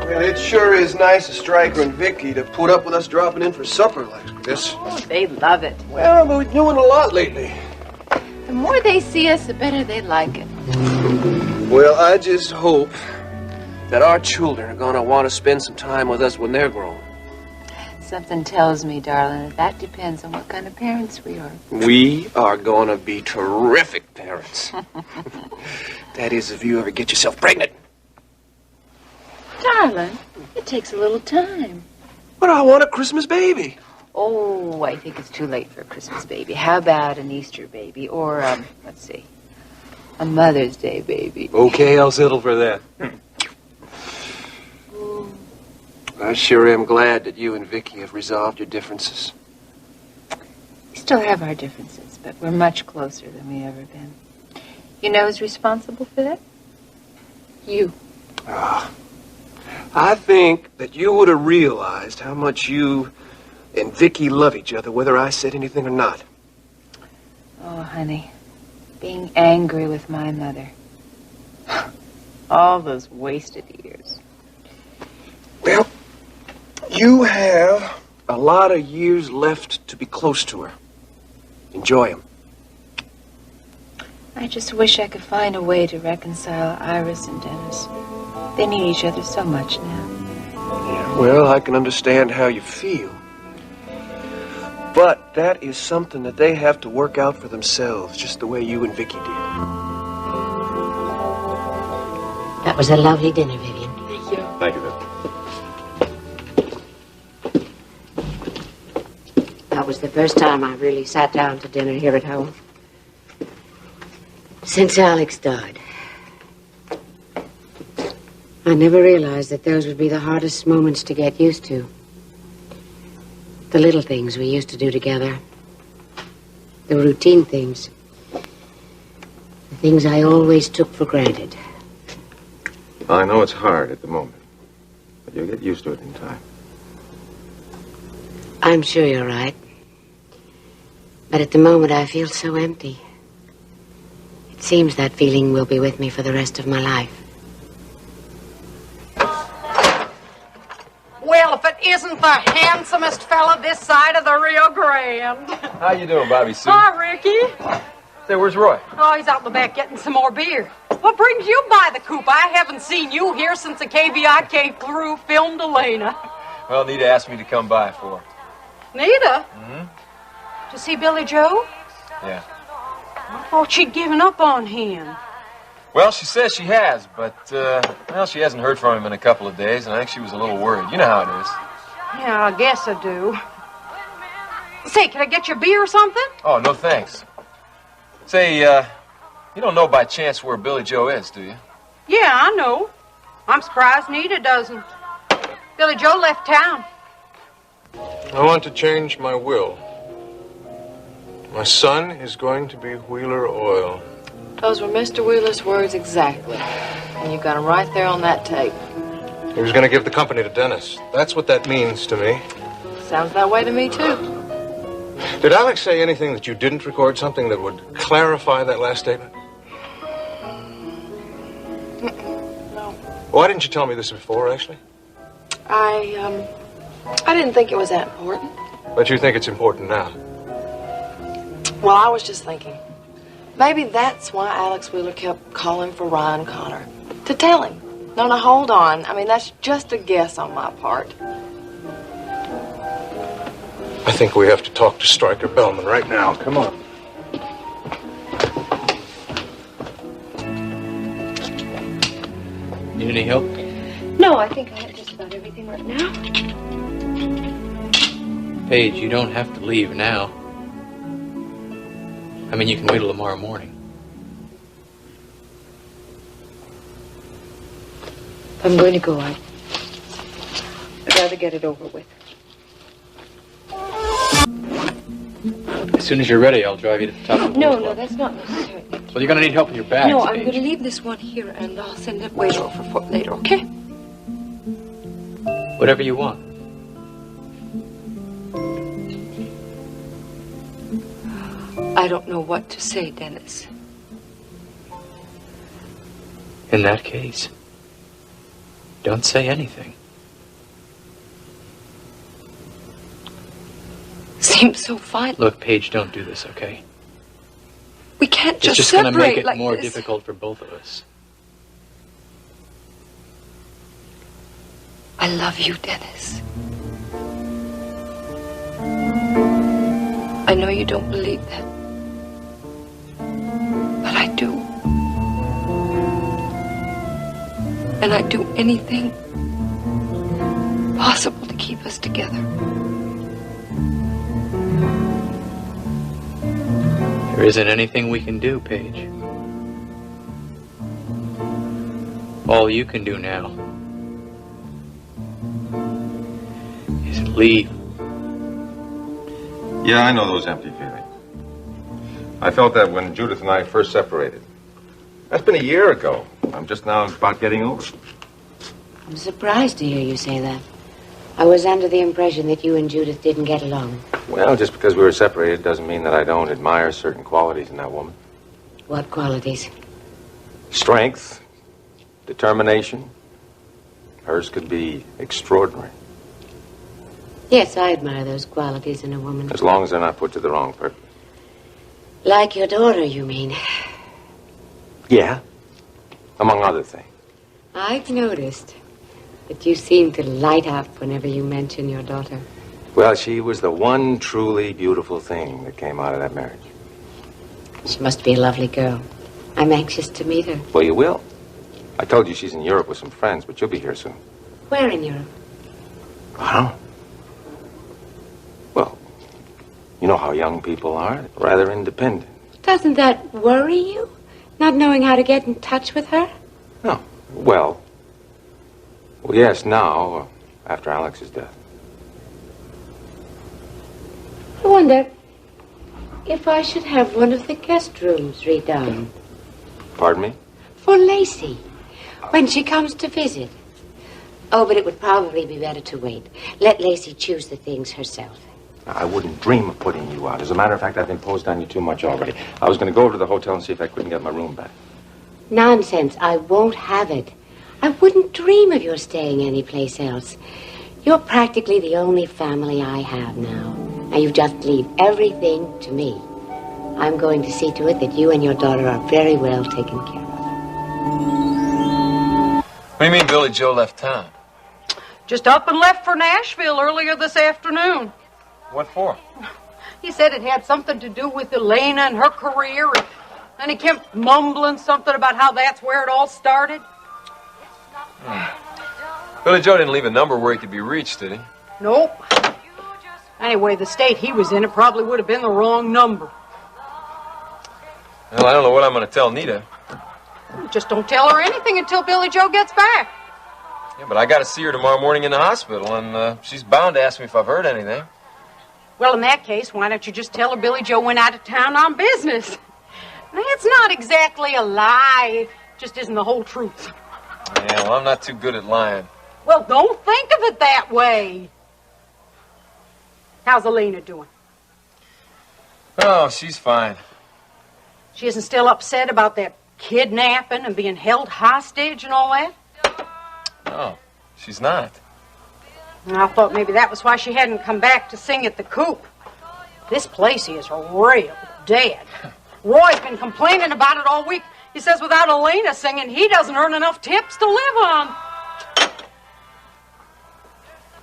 Well, it sure is nice of Stryker and Vicky to put up with us dropping in for supper like this. Oh, they love it. Well, we're doing a lot lately. The more they see us, the better they like it. Well, I just hope that our children are going to want to spend some time with us when they're grown. Something tells me, darling, that depends on what kind of parents we are. We are going to be terrific parents. That is, if you ever get yourself pregnant. Darling, it takes a little time. But I want a Christmas baby. Oh, I think it's too late for a Christmas baby. How about an Easter baby? Or, let's see, a Mother's Day baby. Okay, I'll settle for that. I sure am glad that you and Vicky have resolved your differences. We still have our differences, but we're much closer than we ever been. You know who's responsible for that? You. I think that you would have realized how much you and Vicky love each other, whether I said anything or not. Oh, honey, being angry with my mother. All those wasted years. Well, you have a lot of years left to be close to her. Enjoy them. I just wish I could find a way to reconcile Iris and Dennis. They need each other so much now. Yeah, well, I can understand how you feel. But that is something that they have to work out for themselves, just the way you and Vicky did. That was a lovely dinner, Vivian. Thank you. Thank you, Viv. That was the first time I really sat down to dinner here at home. Since Alex died. I never realized that those would be the hardest moments to get used to. The little things we used to do together. The routine things. The things I always took for granted. I know it's hard at the moment, but you'll get used to it in time. I'm sure you're right. But at the moment I feel so empty. It seems that feeling will be with me for the rest of my life. Well, if it isn't the handsomest fella this side of the Rio Grande. How you doing, Bobby Sue? Hi, Ricky. Say, where's Roy? Oh, he's out in the back getting some more beer. What brings you by the coop? I haven't seen you here since the KVIK filmed Elena. Well, Nita asked me to come by for her. Nita? Mm-hmm. To see Billy Joe? Yeah. I thought she'd given up on him. Well, she says she has, but, well, she hasn't heard from him in a couple of days, and I think she was a little worried. You know how it is. Yeah, I guess I do. Say, can I get you a beer or something? Oh, no thanks. Say, you don't know by chance where Billy Joe is, do you? Yeah, I know. I'm surprised Nita doesn't. Billy Joe left town. I want to change my will. My son is going to be Wheeler Oil. Those were Mr. Wheeler's words exactly. And you got them right there on that tape. He was going to give the company to Dennis. That's what that means to me. Sounds that way to me, too. Did Alex say anything that you didn't record, something that would clarify that last statement? No. Why didn't you tell me this before, Ashley? I didn't think it was that important. But you think it's important now. Well, I was just thinking, maybe that's why Alex Wheeler kept calling for Ryan Connor. To tell him. No, hold on. I mean, that's just a guess on my part. I think we have to talk to Stryker Bellman right now. Come on. Need any help? No, I think I have just about everything right now. Paige, you don't have to leave now. I mean, you can wait till tomorrow morning. I'm going to go out. I'd rather get it over with. As soon as you're ready, I'll drive you to the top of the No, that's not necessary. Well, you're going to need help with your bags, No, I'm Paige. going to leave this one here, and I'll send it waiter over for later, okay? Whatever you want. I don't know what to say, Dennis. In that case, Don't say anything. Seems so fun. Look, Paige, don't do this, okay? We can't It's just just going to separate make it like more this. difficult for both of us. I love you, Dennis. I know you don't believe that. But I do. And I'd do anything possible to keep us together. There isn't anything we can do, Paige. All you can do now is leave. Yeah, I know those empty feelings. I felt that when Judith and I first separated. That's been a year ago. I'm just now about getting over it. I'm surprised to hear you say that. I was under the impression that you and Judith didn't get along. Well, just because we were separated doesn't mean that I don't admire certain qualities in that woman. What qualities? Strength, determination. Hers could be extraordinary, Yes, I admire those qualities in a woman. as long as they're not put to the wrong purpose. Like your daughter, you mean? Yeah, among other things. I've noticed that you seem to light up whenever you mention your daughter. Well, she was the one truly beautiful thing that came out of that marriage. She must be a lovely girl. I'm anxious to meet her. Well, you will. I told you she's in Europe with some friends, but you'll be here soon. Where in Europe? Huh? Well, you know how young people are, rather independent. Doesn't that worry you? Not knowing how to get in touch with her? No. Well, yes, now, after Alex's death. I wonder if I should have one of the guest rooms redone. Pardon me? For Lacey, when she comes to visit. Oh, but it would probably be better to wait. Let Lacey choose the things herself. I wouldn't dream of putting you out. As a matter of fact, I've imposed on you too much already. I was going to go over to the hotel and see if I couldn't get my room back. Nonsense. I won't have it. I wouldn't dream of your staying anyplace else. You're practically the only family I have now. Now you just leave everything to me. I'm going to see to it that you and your daughter are very well taken care of. What do you mean Billy Joe left town? Just up and left for Nashville earlier this afternoon. What for? He said it had something to do with Elena and her career, and he kept mumbling something about how that's where it all started. Billy Joe didn't leave a number where he could be reached, did he? Nope. Anyway, the state he was in, it probably would have been the wrong number. Well, I don't know what I'm going to tell Nita. Just don't tell her anything until Billy Joe gets back. Yeah, but I got to see her tomorrow morning in the hospital, and she's bound to ask me if I've heard anything. Well, in that case, why don't you just tell her Billy Joe went out of town on business? That's not exactly a lie. It just isn't the whole truth. Yeah, well, I'm not too good at lying. Well, don't think of it that way. How's Elena doing? Oh, she's fine. She isn't still upset about that kidnapping and being held hostage and all that? No, she's not. And I thought maybe that was why she hadn't come back to sing at the Coop. This place is real dead. Roy's been complaining about it all week. He says without Elena singing, he doesn't earn enough tips to live on.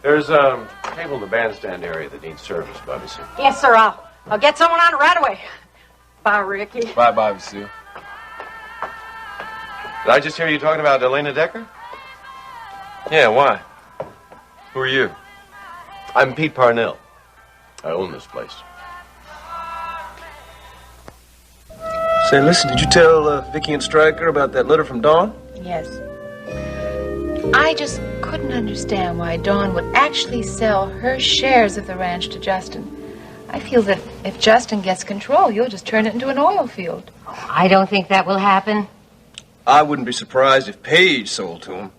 There's a table in the bandstand area that needs service, Bobby Sue. Yes, sir, I'll get someone on it right away. Bye, Ricky. Bye, Bobby Sue. Did I just hear you talking about Elena Decker? Yeah, why? Who are you? I'm Pete Parnell. I own this place. Say, listen, did you tell Vicky and Stryker about that letter from Dawn? Yes. I just couldn't understand why Dawn would actually sell her shares of the ranch to Justin. I feel that if Justin gets control, you'll just turn it into an oil field. I don't think that will happen. I wouldn't be surprised if Paige sold to him.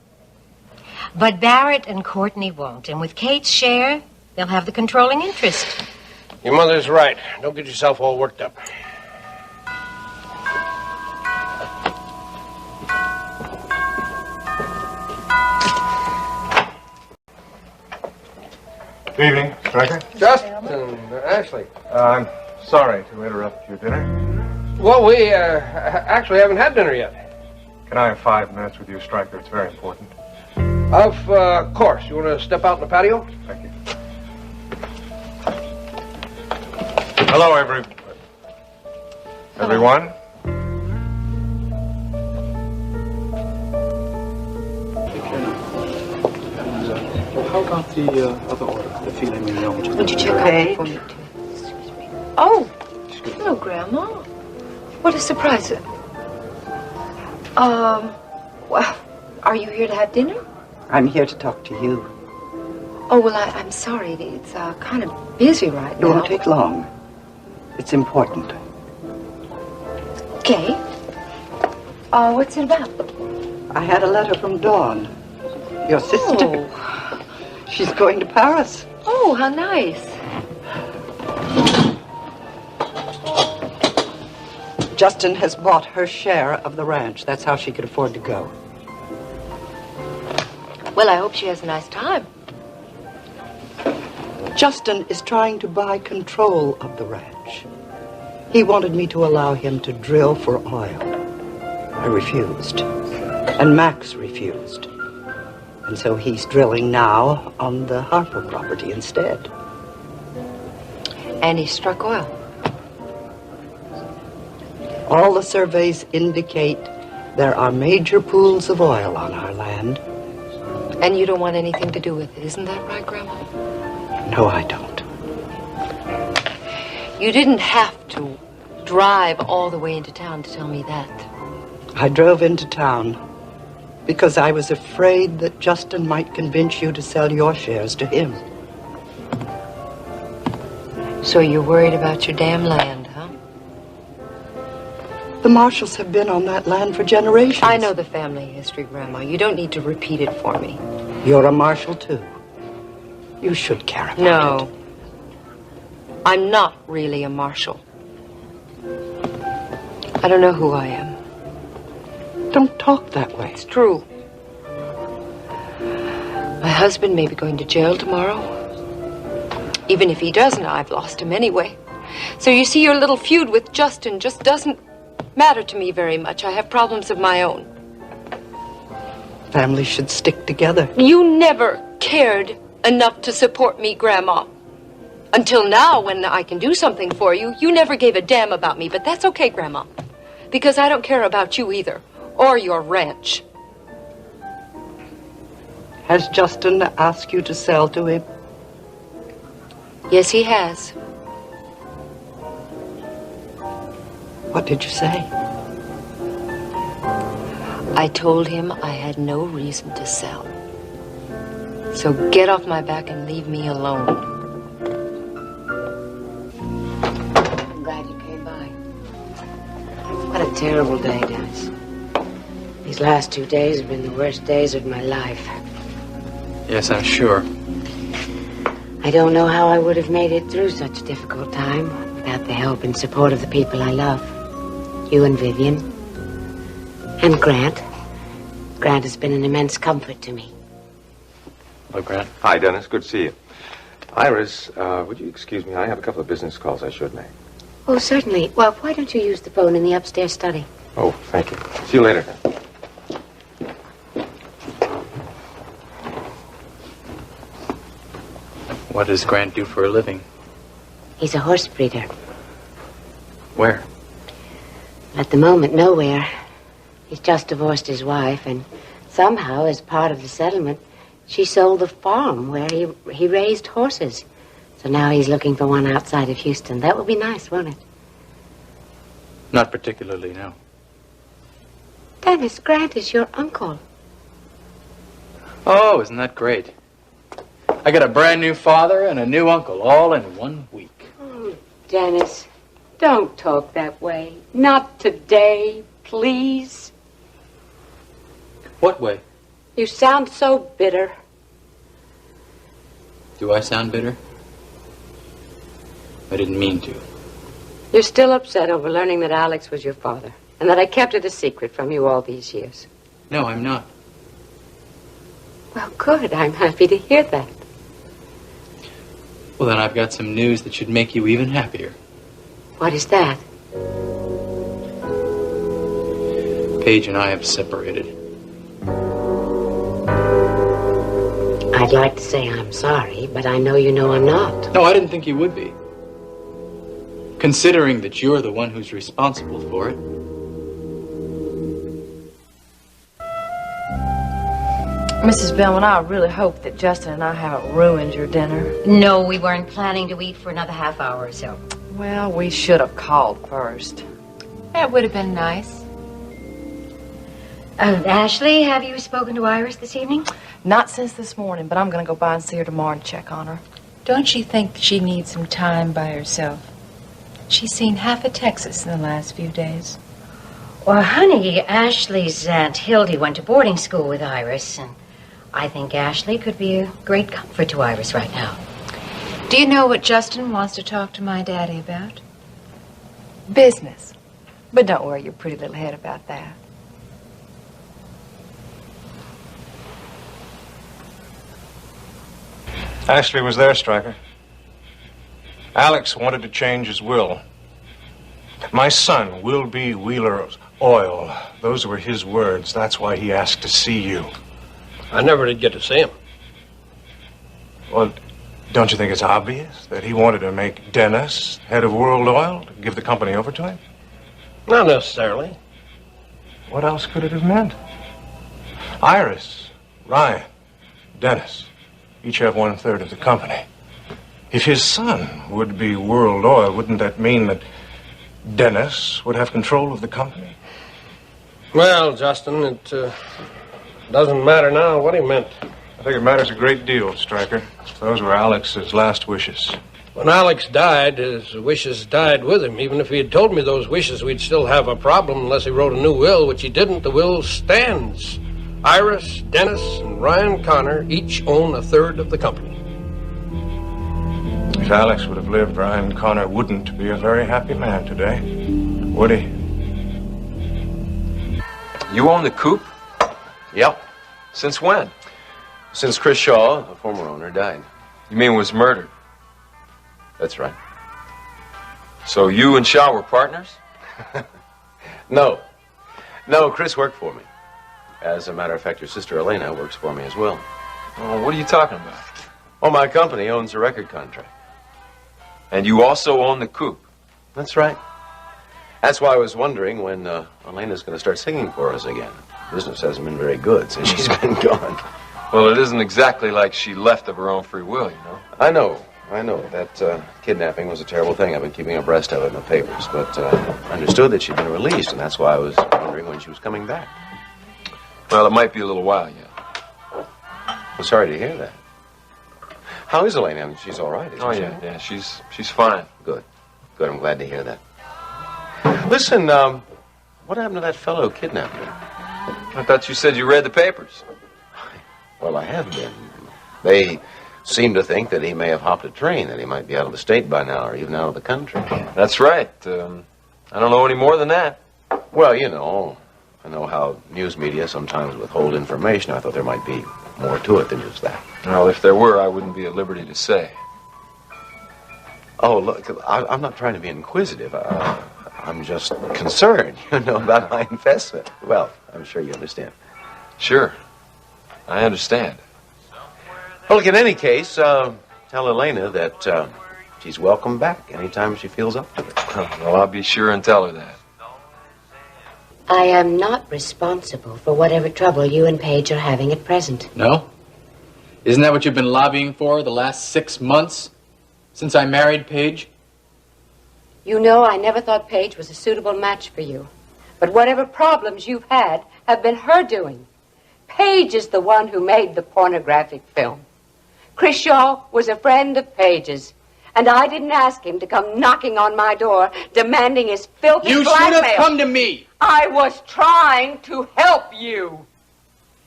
But Barrett and Courtney won't. And with Kate's share, they'll have the controlling interest. Your mother's right. Don't get yourself all worked up. Good evening, Stryker. Justin, Ashley. I'm sorry to interrupt your dinner. Well, we actually haven't had dinner yet. Can I have 5 minutes with you, Stryker? It's very important. Of course. You want to step out in the patio? Thank you. Hello, everyone. How about the other order, the filet mignon? Would you check out for me, too? Oh, hello, Grandma. What a surprise. Well, are you here to have dinner? I'm here to talk to you. Oh, well, I'm sorry. It's kind of busy right It now. won't take long. It's important. Okay. What's it about? I had a letter from Dawn, your sister. Oh. She's going to Paris. Oh, how nice. Justin has bought her share of the ranch. That's how she could afford to go. Well, I hope she has a nice time. Justin is trying to buy control of the ranch. He wanted me to allow him to drill for oil. I refused. And Max refused. And so he's drilling now on the Harper property instead. And he struck oil. All the surveys indicate there are major pools of oil on our land. And you don't want anything to do with it, isn't that right, Grandma? No, I don't. You didn't have to drive all the way into town to tell me that. I drove into town because I was afraid that Justin might convince you to sell your shares to him. So you're worried about your damn land, huh? The Marshalls have been on that land for generations. I know the family history, Grandma. You don't need to repeat it for me. You're a Marshall, too. You should care about it. No. I'm not really a Marshall. I don't know who I am. Don't talk that way. It's true. My husband may be going to jail tomorrow. Even if he doesn't, I've lost him anyway. So you see, your little feud with Justin just doesn't matter to me very much. I have problems of my own. Families should stick together. You never cared enough to support me, Grandma. Until now, when I can do something for you, you never gave a damn about me. But that's okay, Grandma. Because I don't care about you either. Or your ranch. Has Justin asked you to sell to him? Yes, he has. What did you say? I told him I had no reason to sell. So get off my back and leave me alone. I'm glad you came by. What a terrible day, Dennis. These last 2 days have been the worst days of my life. Yes, I'm sure. I don't know how I would have made it through such a difficult time without the help and support of the people I love. You and Vivian. And Grant. Grant has been an immense comfort to me. Hello, Grant. Hi, Dennis. Good to see you. Iris, would you excuse me? I have a couple of business calls I should make. Oh, certainly. Well, why don't you use the phone in the upstairs study? Oh, thank you. See you later. What does Grant do for a living? He's a horse breeder. Where? At the moment, nowhere. He's just divorced his wife, and somehow, as part of the settlement, she sold the farm where he raised horses. So now he's looking for one outside of Houston. That would be nice, won't it? Not particularly, no. Dennis, Grant is your uncle. Oh, isn't that great? I got a brand new father and a new uncle all in 1 week. Oh, Dennis, don't talk that way. Not today, please. What way? You sound so bitter. Do I sound bitter? I didn't mean to. You're still upset over learning that Alex was your father, and that I kept it a secret from you all these years. No, I'm not. Well, good. I'm happy to hear that. Well, then I've got some news that should make you even happier. What is that? Paige and I have separated. I'd like to say I'm sorry, but I know you know I'm not. No, I didn't think you would be. Considering that you're the one who's responsible for it. Mrs. Bellman, I really hope that Justin and I haven't ruined your dinner. No, we weren't planning to eat for another half hour or so. Well, we should have called first. That would have been nice. Ashley, have you spoken to Iris this evening? Not since this morning, but I'm going to go by and see her tomorrow and check on her. Don't you think she needs some time by herself? She's seen half of Texas in the last few days. Well, honey, Ashley's Aunt Hildy went to boarding school with Iris, and I think Ashley could be a great comfort to Iris right now. Do you know what Justin wants to talk to my daddy about? Business. But don't worry your pretty little head about that. Ashley was there, Stryker. Alex wanted to change his will. My son will be Wheeler Oil. Those were his words. That's why he asked to see you. I never did get to see him. Well, don't you think it's obvious that he wanted to make Dennis head of World Oil to give the company over to him? Not necessarily. What else could it have meant? Iris, Ryan, Dennis, each have 1/3 of the company. If his son would be World Oil, wouldn't that mean that Dennis would have control of the company? Well, Justin, it doesn't matter now what he meant. I think it matters a great deal, Stryker. Those were Alex's last wishes. When Alex died, his wishes died with him. Even if he had told me those wishes, we'd still have a problem unless he wrote a new will, which he didn't. The will stands. Iris, Dennis, and Ryan Connor each own 1/3 of the company. If Alex would have lived, Ryan Connor wouldn't be a very happy man today, would he? You own the coop? Yep. Since when? Since Chris Shaw, the former owner, died. You mean was murdered? That's right. So you and Shaw were partners? No. No, Chris worked for me. As a matter of fact, your sister Elena works for me as well. Oh, what are you talking about? Oh, my company owns a record contract. And you also own the coop? That's right. That's why I was wondering when Elena's going to start singing for us again. Business hasn't been very good since she's been gone. Well, it isn't exactly like she left of her own free will, you know. I know. That kidnapping was a terrible thing. I've been keeping abreast of it in the papers. But I understood that she'd been released, and that's why I was wondering when she was coming back. Well, it might be a little while yet. I'm sorry to hear that. How is Elena? I mean, she's all right, isn't she? Yeah, she's fine. Good. Good, I'm glad to hear that. Listen, what happened to that fellow who kidnapped her? I thought you said you read the papers. Well, I have been. They seem to think that he may have hopped a train, that he might be out of the state by now, or even out of the country. That's right. I don't know any more than that. Well, you know, I know how news media sometimes withhold information. I thought there might be more to it than just that. Well, if there were, I wouldn't be at liberty to say. Oh, look, I'm not trying to be inquisitive. I'm just concerned, about my investment. Well, I'm sure you understand. Sure. I understand. Well, look, in any case, tell Elena that she's welcome back anytime she feels up to it. Well, I'll be sure and tell her that. I am not responsible for whatever trouble you and Paige are having at present. No? Isn't that what you've been lobbying for the last 6 months? Since I married Paige? You know I never thought Paige was a suitable match for you. But whatever problems you've had have been her doing. Paige is the one who made the pornographic film. Chris Shaw was a friend of Paige's. And I didn't ask him to come knocking on my door, demanding his filthy blackmail. You should have come to me. I was trying to help you.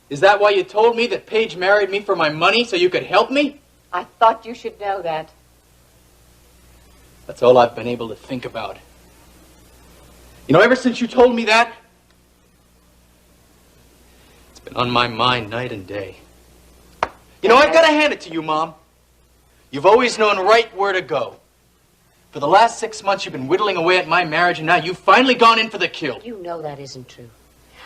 Is that why you told me that Paige married me for my money so you could help me? I thought you should know that. That's all I've been able to think about. Ever since you told me that, it's been on my mind night and day. I've got to hand it to you, Mom. You've always known right where to go. For the last 6 months, you've been whittling away at my marriage, and now you've finally gone in for the kill. You know that isn't true.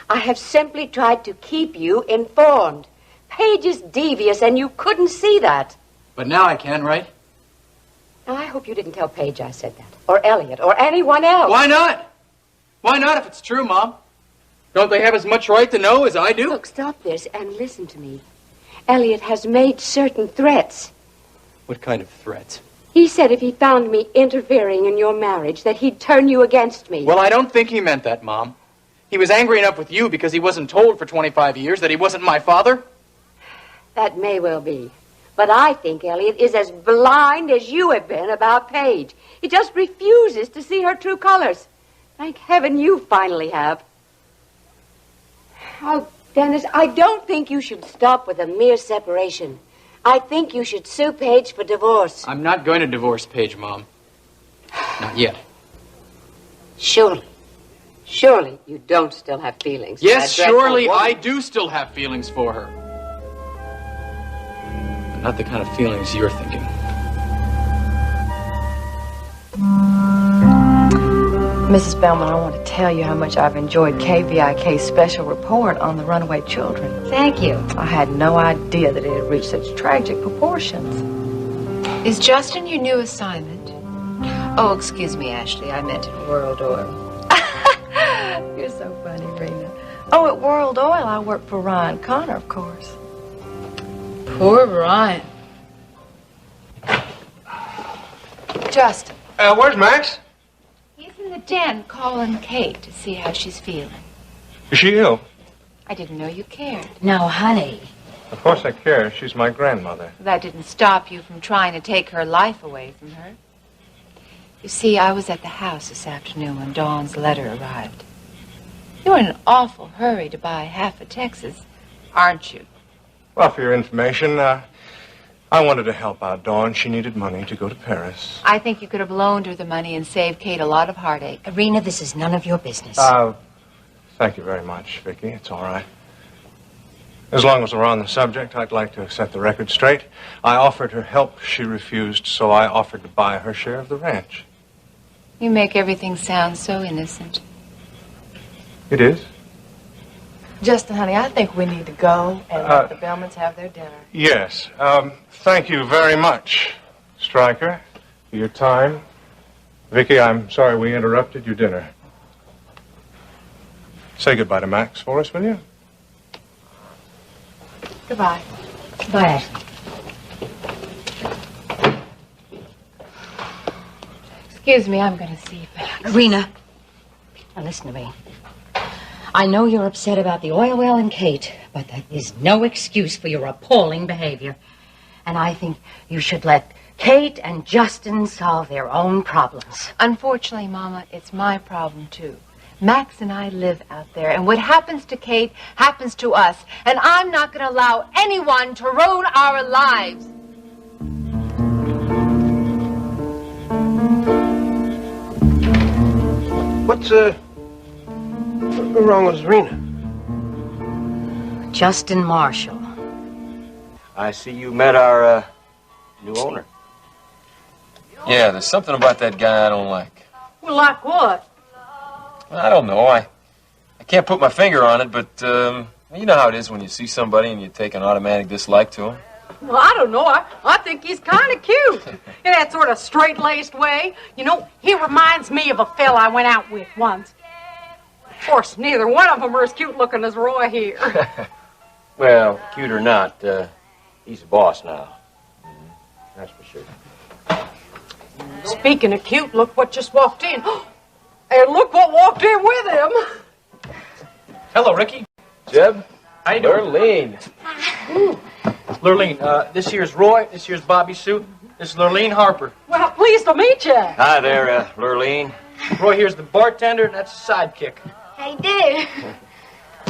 I have simply tried to keep you informed. Paige is devious, and you couldn't see that. But now I can, right? Now, I hope you didn't tell Paige I said that, or Elliot, or anyone else. Why not? Why not if it's true, Mom? Don't they have as much right to know as I do? Look, stop this and listen to me. Elliot has made certain threats. What kind of threats? He said if he found me interfering in your marriage, that he'd turn you against me. Well, I don't think he meant that, Mom. He was angry enough with you because he wasn't told for 25 years that he wasn't my father. That may well be. But I think Elliot is as blind as you have been about Paige. He just refuses to see her true colors. Thank heaven you finally have. Oh, Dennis, I don't think you should stop with a mere separation. I think you should sue Paige for divorce. I'm not going to divorce Paige, Mom. Not yet. Surely. Surely you don't still have feelings. Yes, for that dreadful surely woman. I do still have feelings for her. But not the kind of feelings you're thinking. Mrs. Bellman, I want to tell you how much I've enjoyed KVIK's special report on the runaway children. Thank you. I had no idea that it had reached such tragic proportions. Is Justin your new assignment? Oh, excuse me, Ashley. I meant at World Oil. You're so funny, Rena. Oh, at World Oil, I work for Ryan Connor, of course. Poor Ryan. Justin. Where's Max? He's in the den calling Kate to see how she's feeling. Is she ill? I didn't know you cared. No, honey. Of course I care. She's my grandmother. That didn't stop you from trying to take her life away from her. You see, I was at the house this afternoon when Dawn's letter arrived. You're in an awful hurry to buy half of Texas, aren't you? Well, for your information, I wanted to help out Dawn. She needed money to go to Paris. I think you could have loaned her the money and saved Kate a lot of heartache. Irina, this is none of your business. Thank you very much, Vicky. It's all right. As long as we're on the subject, I'd like to set the record straight. I offered her help. She refused, so I offered to buy her share of the ranch. You make everything sound so innocent. It is? Justin, honey, I think we need to go and let the Bellmans have their dinner. Yes. Thank you very much, Stryker, for your time. Vicky, I'm sorry we interrupted your dinner. Say goodbye to Max for us, will you? Goodbye. Bye, Ashley. Excuse me, I'm going to see Max. Irina, now listen to me. I know you're upset about the oil well and Kate, but that is no excuse for your appalling behavior. And I think you should let Kate and Justin solve their own problems. Unfortunately, Mama, it's my problem, too. Max and I live out there, and what happens to Kate happens to us. And I'm not going to allow anyone to ruin our lives. What's wrong with Rena? Justin Marshall. I see you met our new owner. Yeah, there's something about that guy I don't like. Well, like what? I don't know. I can't put my finger on it, but you know how it is when you see somebody and you take an automatic dislike to him. Well, I don't know. I think he's kind of cute. In that sort of straight-laced way. You know, he reminds me of a fella I went out with once. Of course, neither one of them are as cute-looking as Roy here. Well, cute or not, he's the boss now. That's for sure. Speaking of cute, look what just walked in. And look what walked in with him. Hello, Ricky. Jeb? How you doing? Lurleen. Lurleen, this here's Roy, this here's Bobby Sue, this is Lurleen Harper. Well, pleased to meet you. Hi there, Lurleen. Roy here's the bartender, and that's the sidekick. How you do?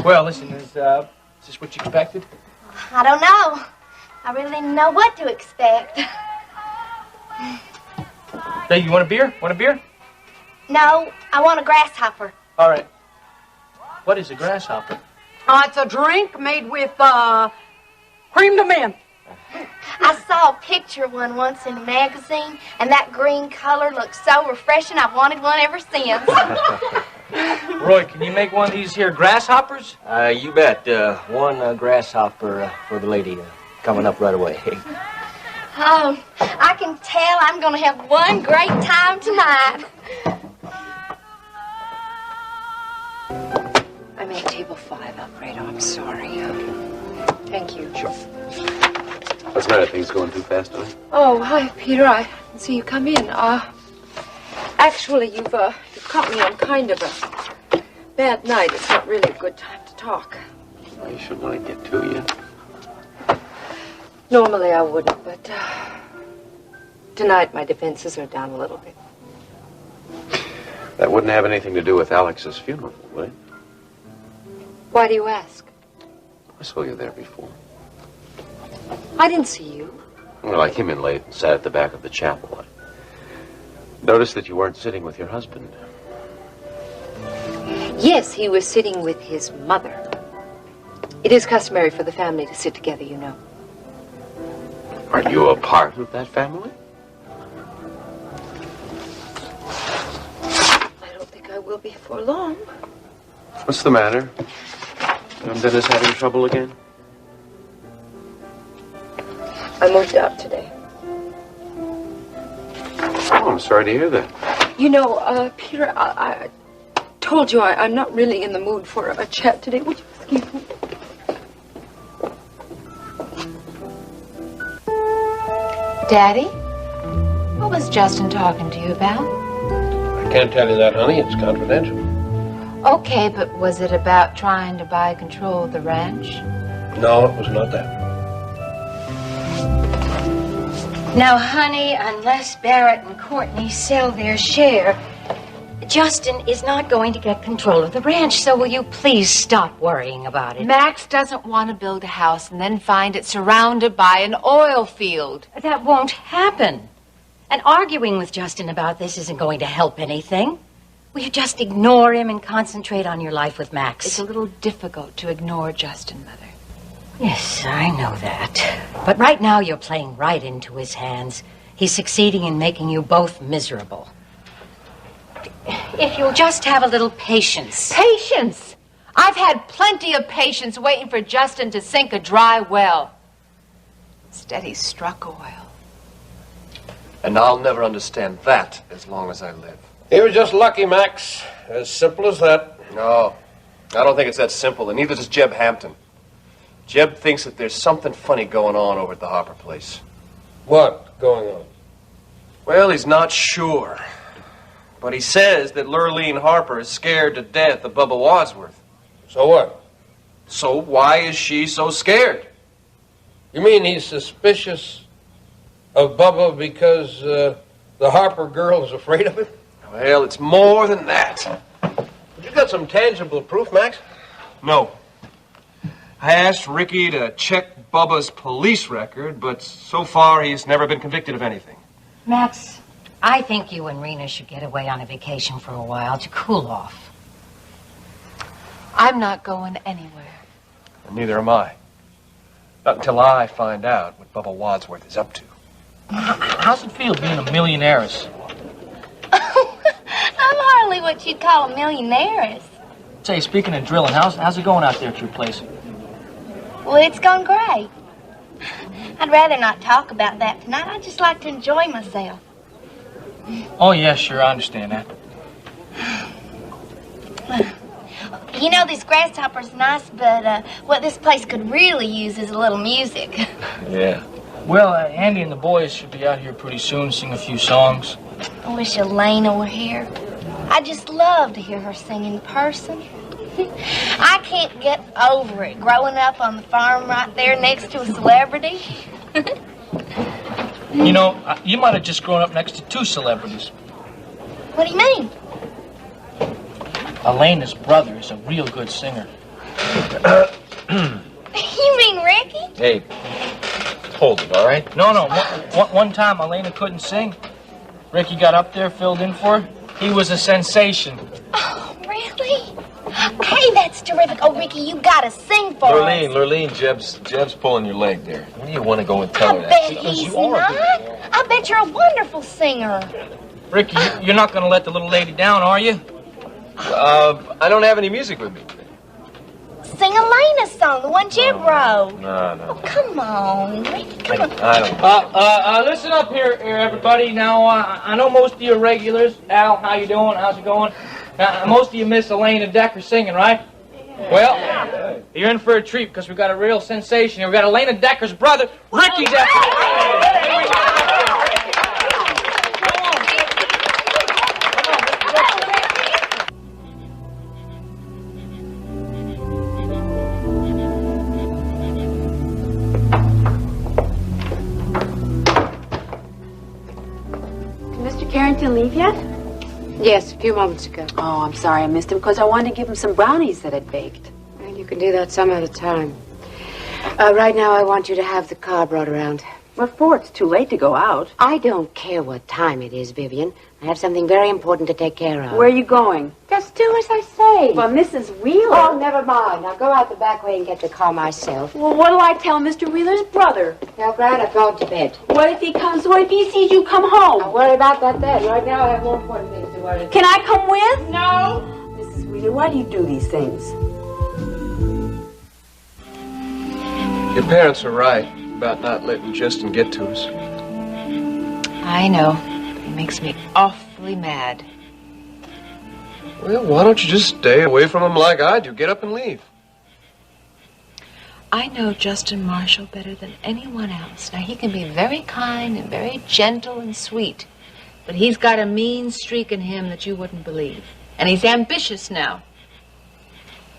Well, listen, is this what you expected? I don't know. I really didn't know what to expect. Hey, you want a beer? Want a beer? No, I want a grasshopper. All right. What is a grasshopper? It's a drink made with cream de mint. I saw a picture of one once in a magazine, and that green color looked so refreshing, I've wanted one ever since. Roy, can you make one of these here grasshoppers? You bet. One grasshopper for the lady coming up right away. Oh, I can tell I'm going to have one great time tonight. I made table 5, Alfredo. I'm sorry. Thank you. Sure. What's the matter? Things going too fast, huh? Oh, hi, Peter. I didn't see you come in. Actually, you've caught me on kind of a bad night. It's not really a good time to talk. Well, you shouldn't let it get to you. Normally I wouldn't, but tonight my defenses are down a little bit. That wouldn't have anything to do with Alex's funeral, would it? Why do you ask? I saw you there before. I didn't see you. Well, I came in late and sat at the back of the chapel. I noticed that you weren't sitting with your husband. Yes, he was sitting with his mother. It is customary for the family to sit together, you know. Are you a part of that family? I don't think I will be for long. What's the matter? Dennis having trouble again? I moved out today. Oh, I'm sorry to hear that. You know, Peter, I told you I'm not really in the mood for a chat today. Would you excuse me? Daddy? What was Justin talking to you about? I can't tell you that, honey. It's confidential. Okay, but was it about trying to buy control of the ranch? No, it was not that. Now, honey, unless Barrett and Courtney sell their share, Justin is not going to get control of the ranch, so will you please stop worrying about it? Max doesn't want to build a house and then find it surrounded by an oil field. That won't happen. And arguing with Justin about this isn't going to help anything. Will you just ignore him and concentrate on your life with Max? It's a little difficult to ignore Justin, Mother. Yes, I know that. But right now you're playing right into his hands. He's succeeding in making you both miserable. If you'll just have a little patience. Patience? I've had plenty of patience waiting for Justin to sink a dry well. Instead, he struck oil. And I'll never understand that as long as I live. He was just lucky, Max. As simple as that. No, I don't think it's that simple, and neither does Jeb Hampton. Jeb thinks that there's something funny going on over at the Harper place. What going on? Well, he's not sure. But he says that Lurleen Harper is scared to death of Bubba Wadsworth. So what? So why is she so scared? You mean he's suspicious of Bubba because the Harper girl is afraid of him? Well, it's more than that. You got some tangible proof, Max? No. I asked Ricky to check Bubba's police record, but so far he's never been convicted of anything. Max, I think you and Rena should get away on a vacation for a while to cool off. I'm not going anywhere. And neither am I. Not until I find out what Bubba Wadsworth is up to. How's it feel being a millionaires? I'm hardly what you'd call a millionaire. Say, speaking of drilling, how's it going out there at your place? Well, it's gone great. I'd rather not talk about that tonight. I'd just like to enjoy myself. Oh, yeah, sure, I understand that. You know, this grasshopper's nice, but what this place could really use is a little music. Yeah. Well, Andy and the boys should be out here pretty soon, sing a few songs. I wish Elena were here. I'd just love to hear her sing in person. I can't get over it, growing up on the farm right there next to a celebrity. You know, you might have just grown up next to two celebrities. What do you mean? Elena's brother is a real good singer. You mean Ricky? Hey, hold it, all right? No. One time Elena couldn't sing. Ricky got up there, filled in for her. He was a sensation. Oh, really? hey, that's terrific. Oh, Ricky, you gotta sing for us. Lurleen, Jeb's pulling your leg there. When do you want to go and tell her that? I bet he's not. I bet you're a wonderful singer. Ricky, you're not going to let the little lady down, are you? I don't have any music with me. Sing Elena's song, the one Jeb wrote. No. Oh, come on, Ricky, come on. I don't. Listen up here, everybody. Now, I know most of you are regulars. Al, how you doing? How's it going? Now, most of you miss Elena Decker singing, right? Well, you're in for a treat because we've got a real sensation here. We've got Elena Decker's brother, Ricky Decker. Carrington leave yet? Yes, a few moments ago. Oh, I'm sorry I missed him because I wanted to give him some brownies that I'd baked. Well, you can do that some other time. Right now, I want you to have the car brought around. What for? It's too late to go out. I don't care what time it is, Vivian. I have something very important to take care of. Where are you going? Just do as I say. Well, Mrs. Wheeler. Oh, never mind. I'll go out the back way and get the car myself. Well, what'll I tell Mr. Wheeler's brother? Tell Brad I've gone to bed. What if he comes? What if he sees you come home? I'll worry about that then. Right now, I have more important things to worry about. Can I come with? No. Mrs. Wheeler, why do you do these things? Your parents are right about not letting Justin get to us. I know. It makes me awfully mad. Well, why don't you just stay away from him like I do? Get up and leave. I know Justin Marshall better than anyone else. Now, he can be very kind and very gentle and sweet, but he's got a mean streak in him that you wouldn't believe. And he's ambitious now.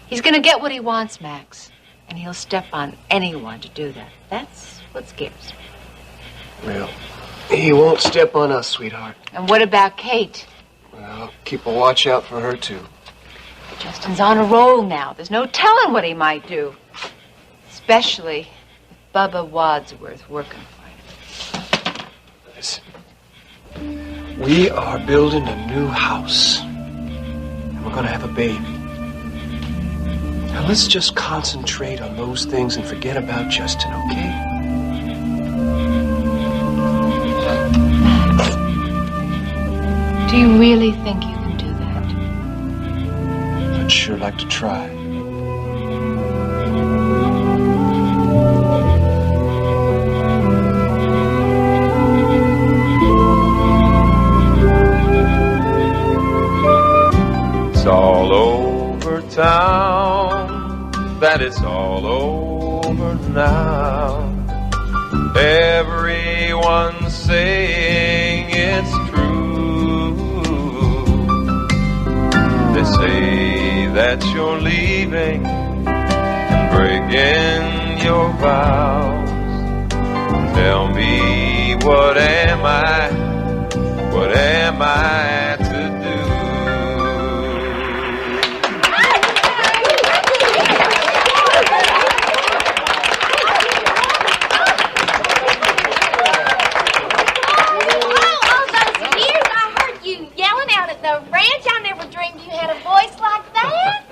He's going to get what he wants, Max, and he'll step on anyone to do that. That's what scares me. Well, he won't step on us, sweetheart. And what about Kate? Well, keep a watch out for her, too. Justin's on a roll now. There's no telling what he might do. Especially with Bubba Wadsworth working for him. Listen, we are building a new house. And we're going to have a baby. Now, let's just concentrate on those things and forget about Justin, okay? Do you really think you can do that? I'd sure like to try. It's all over town, that it's all over now. Everyone's saying it's true. They say that you're leaving and breaking your vows. Tell me, what am I to do? The ranch, I never dreamed you had a voice like that.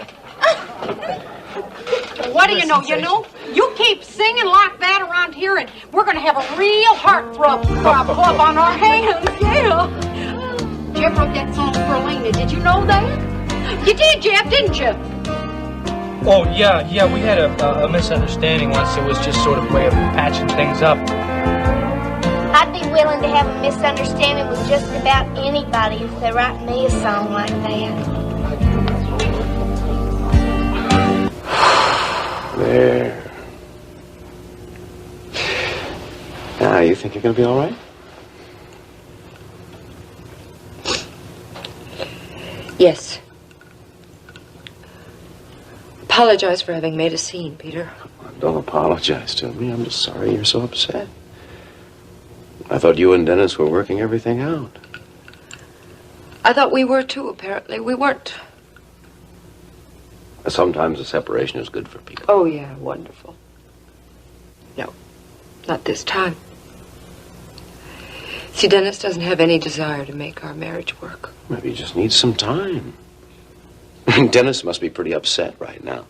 What do you know? You keep singing like that around here, and we're going to have a real heartthrob club on our hands. Yeah. Jeb wrote that song for Elena. Did you know that? You did, Jeb, didn't you? Oh, yeah, we had a misunderstanding once. It was just sort of a way of patching things up. I'd be willing to have a misunderstanding with just about anybody if they write me a song like that. There. Now, you think you're going to be all right? Yes. Apologize for having made a scene, Peter. Don't apologize to me. I'm just sorry you're so upset. I thought you and Dennis were working everything out. I thought we were too, apparently. We weren't. Sometimes a separation is good for people. Oh, yeah, wonderful. No, not this time. See, Dennis doesn't have any desire to make our marriage work. Maybe he just needs some time. Dennis must be pretty upset right now,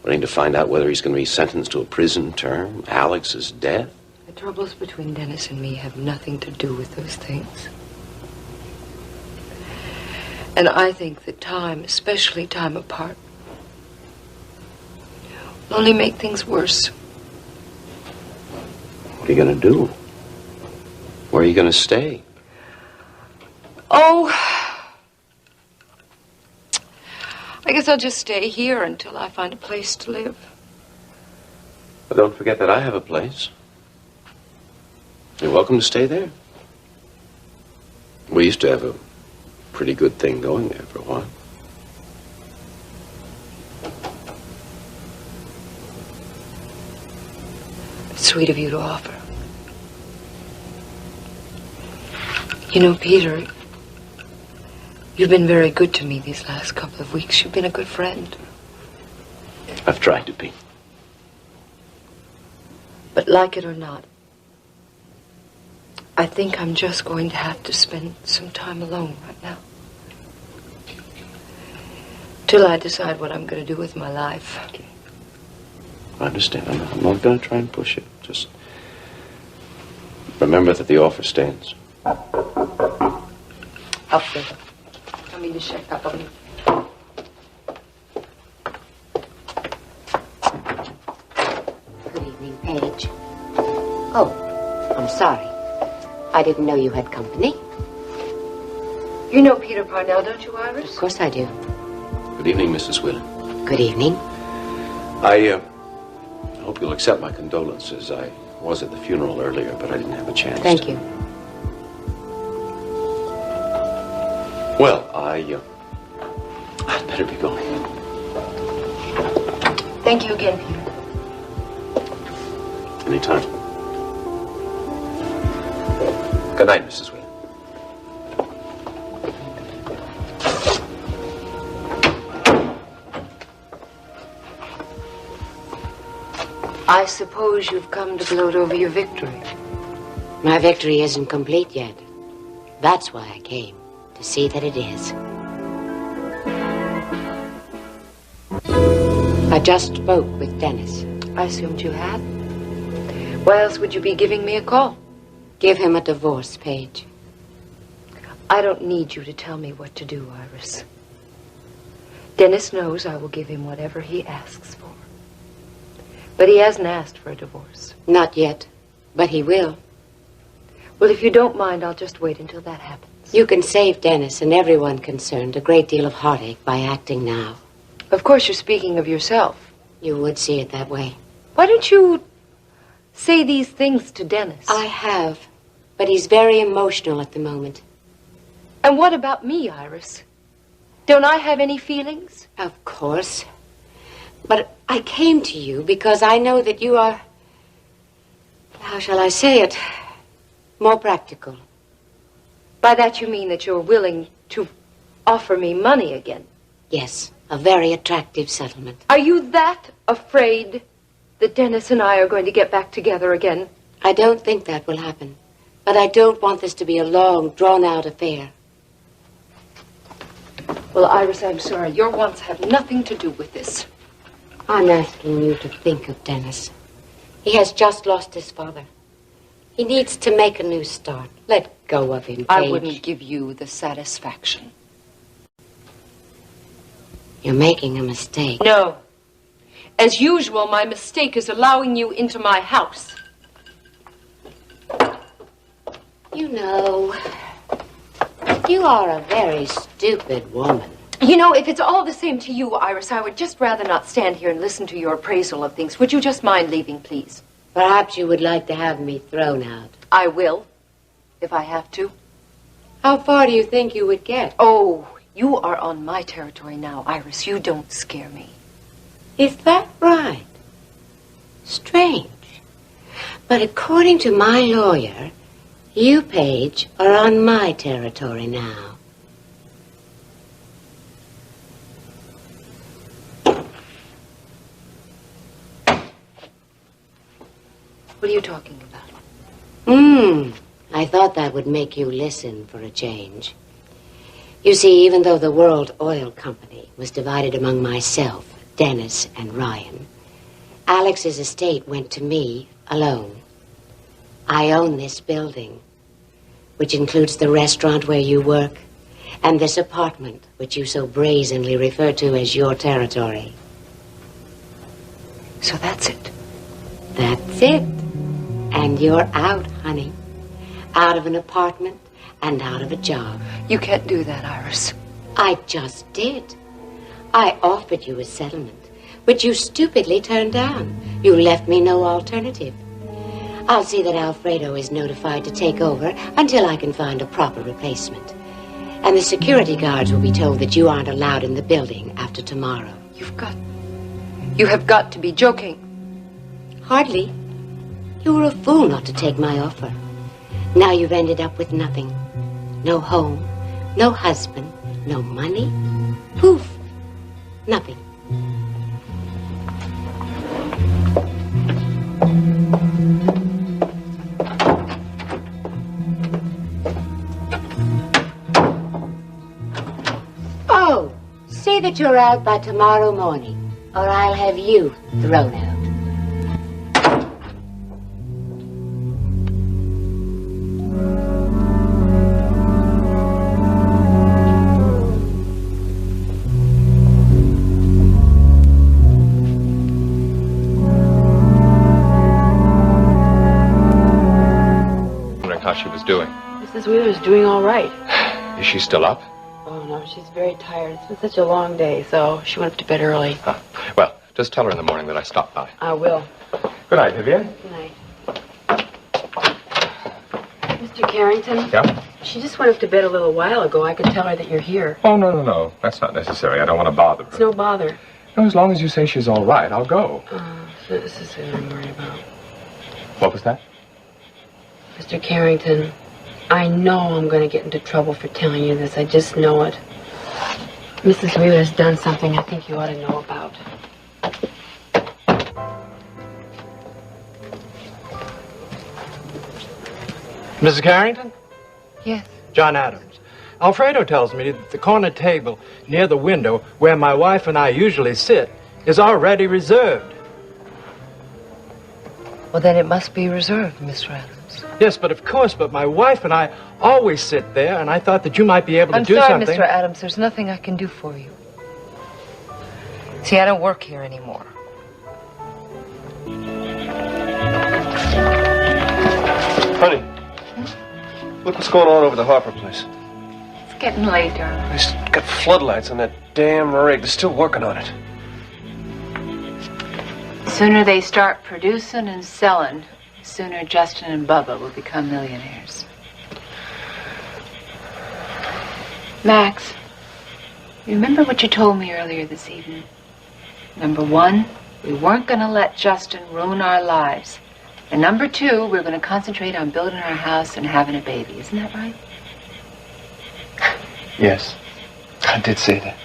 waiting to find out whether he's going to be sentenced to a prison term, Alex's death. The troubles between Dennis and me have nothing to do with those things. And I think that time, especially time apart, will only make things worse. What are you going to do? Where are you going to stay? Oh, I guess I'll just stay here until I find a place to live. But don't forget that I have a place. You're welcome to stay there. We used to have a pretty good thing going there for a while. It's sweet of you to offer. You know, Peter, you've been very good to me these last couple of weeks. You've been a good friend. I've tried to be. But like it or not, I think I'm just going to have to spend some time alone right now. Till I decide what I'm going to do with my life. Okay. I understand. I'm not going to try and push it. Just remember that the offer stands. Up there. I mean to check up on you. Good evening, Paige. Oh, I'm sorry. I didn't know you had company. You know Peter Parnell, don't you, Iris? Of course I do. Good evening, Mrs. Whelan. Good evening. I hope you'll accept my condolences. I was at the funeral earlier, but I didn't have a chance. Thank you. Well, I'd better be going. Thank you again, Peter. Anytime. Good night, Mrs. Whelan. I suppose you've come to gloat over your victory. My victory isn't complete yet. That's why I came, to see that it is. I just spoke with Dennis. I assumed you had. Why else would you be giving me a call? Give him a divorce, Paige. I don't need you to tell me what to do, Iris. Dennis knows I will give him whatever he asks for. But he hasn't asked for a divorce. Not yet, but he will. Well, if you don't mind, I'll just wait until that happens. You can save Dennis and everyone concerned a great deal of heartache by acting now. Of course, you're speaking of yourself. You would see it that way. Why don't you say these things to Dennis? I have, but he's very emotional at the moment. And what about me, Iris? Don't I have any feelings? Of course. But I came to you because I know that you are, how shall I say it, more practical. By that you mean that you're willing to offer me money again? Yes, a very attractive settlement. Are you that afraid that Dennis and I are going to get back together again? I don't think that will happen. But I don't want this to be a long, drawn-out affair. Well, Iris, I'm sorry. Your wants have nothing to do with this. I'm asking you to think of Dennis. He has just lost his father. He needs to make a new start. Let go of him, Paige. I wouldn't give you the satisfaction. You're making a mistake. No. As usual, my mistake is allowing you into my house. You know, you are a very stupid woman. You know, if it's all the same to you, Iris, I would just rather not stand here and listen to your appraisal of things. Would you just mind leaving, please? Perhaps you would like to have me thrown out. I will, if I have to. How far do you think you would get? Oh, you are on my territory now, Iris. You don't scare me. Is that right? Strange. But according to my lawyer, you, Paige, are on my territory now. What are you talking about? I thought that would make you listen for a change. You see, even though the World Oil Company was divided among myself, Dennis, and Ryan, Alex's estate went to me alone. I own this building, which includes the restaurant where you work, and this apartment, which you so brazenly refer to as your territory. So that's it. That's it. And you're out, honey. Out of an apartment and out of a job. You can't do that, Iris. I just did. I offered you a settlement, which you stupidly turned down. You left me no alternative. I'll see that Alfredo is notified to take over until I can find a proper replacement. And the security guards will be told that you aren't allowed in the building after tomorrow. You have got to be joking. Hardly. You were a fool not to take my offer. Now you've ended up with nothing. No home, no husband, no money. Poof. Nothing. Oh, see that you're out by tomorrow morning, or I'll have you thrown out. How she was doing. Mrs. Wheeler's doing all right. Is she still up? Oh, no, she's very tired. It's been such a long day, so she went up to bed early. Well, just tell her in the morning that I stopped by. I will. Good night, Vivian. Good night. Mr. Carrington? Yeah? She just went up to bed a little while ago. I could tell her that you're here. Oh, no. That's not necessary. I don't want to bother her. It's no bother. No, as long as you say she's all right, I'll go. So this is what I'm worried about. What was that? Mr. Carrington, I know I'm going to get into trouble for telling you this. I just know it. Mrs. Wheeler's done something I think you ought to know about. Mrs. Carrington? Yes. John Adams. Alfredo tells me that the corner table near the window where my wife and I usually sit is already reserved. Well, then it must be reserved, Mr. Adams. Yes, but my wife and I always sit there, and I thought that you might be able to do I'm sorry, something. Mr. Adams. There's nothing I can do for you. See, I don't work here anymore. Honey, look what's going on over the Harper place. It's getting late, darling. They got floodlights on that damn rig. They're still working on it. The sooner they start producing and selling, the sooner Justin and Bubba will become millionaires. Max, you remember what you told me earlier this evening? Number one, we weren't going to let Justin ruin our lives. And number two, we're going to concentrate on building our house and having a baby. Isn't that right? Yes, I did say that.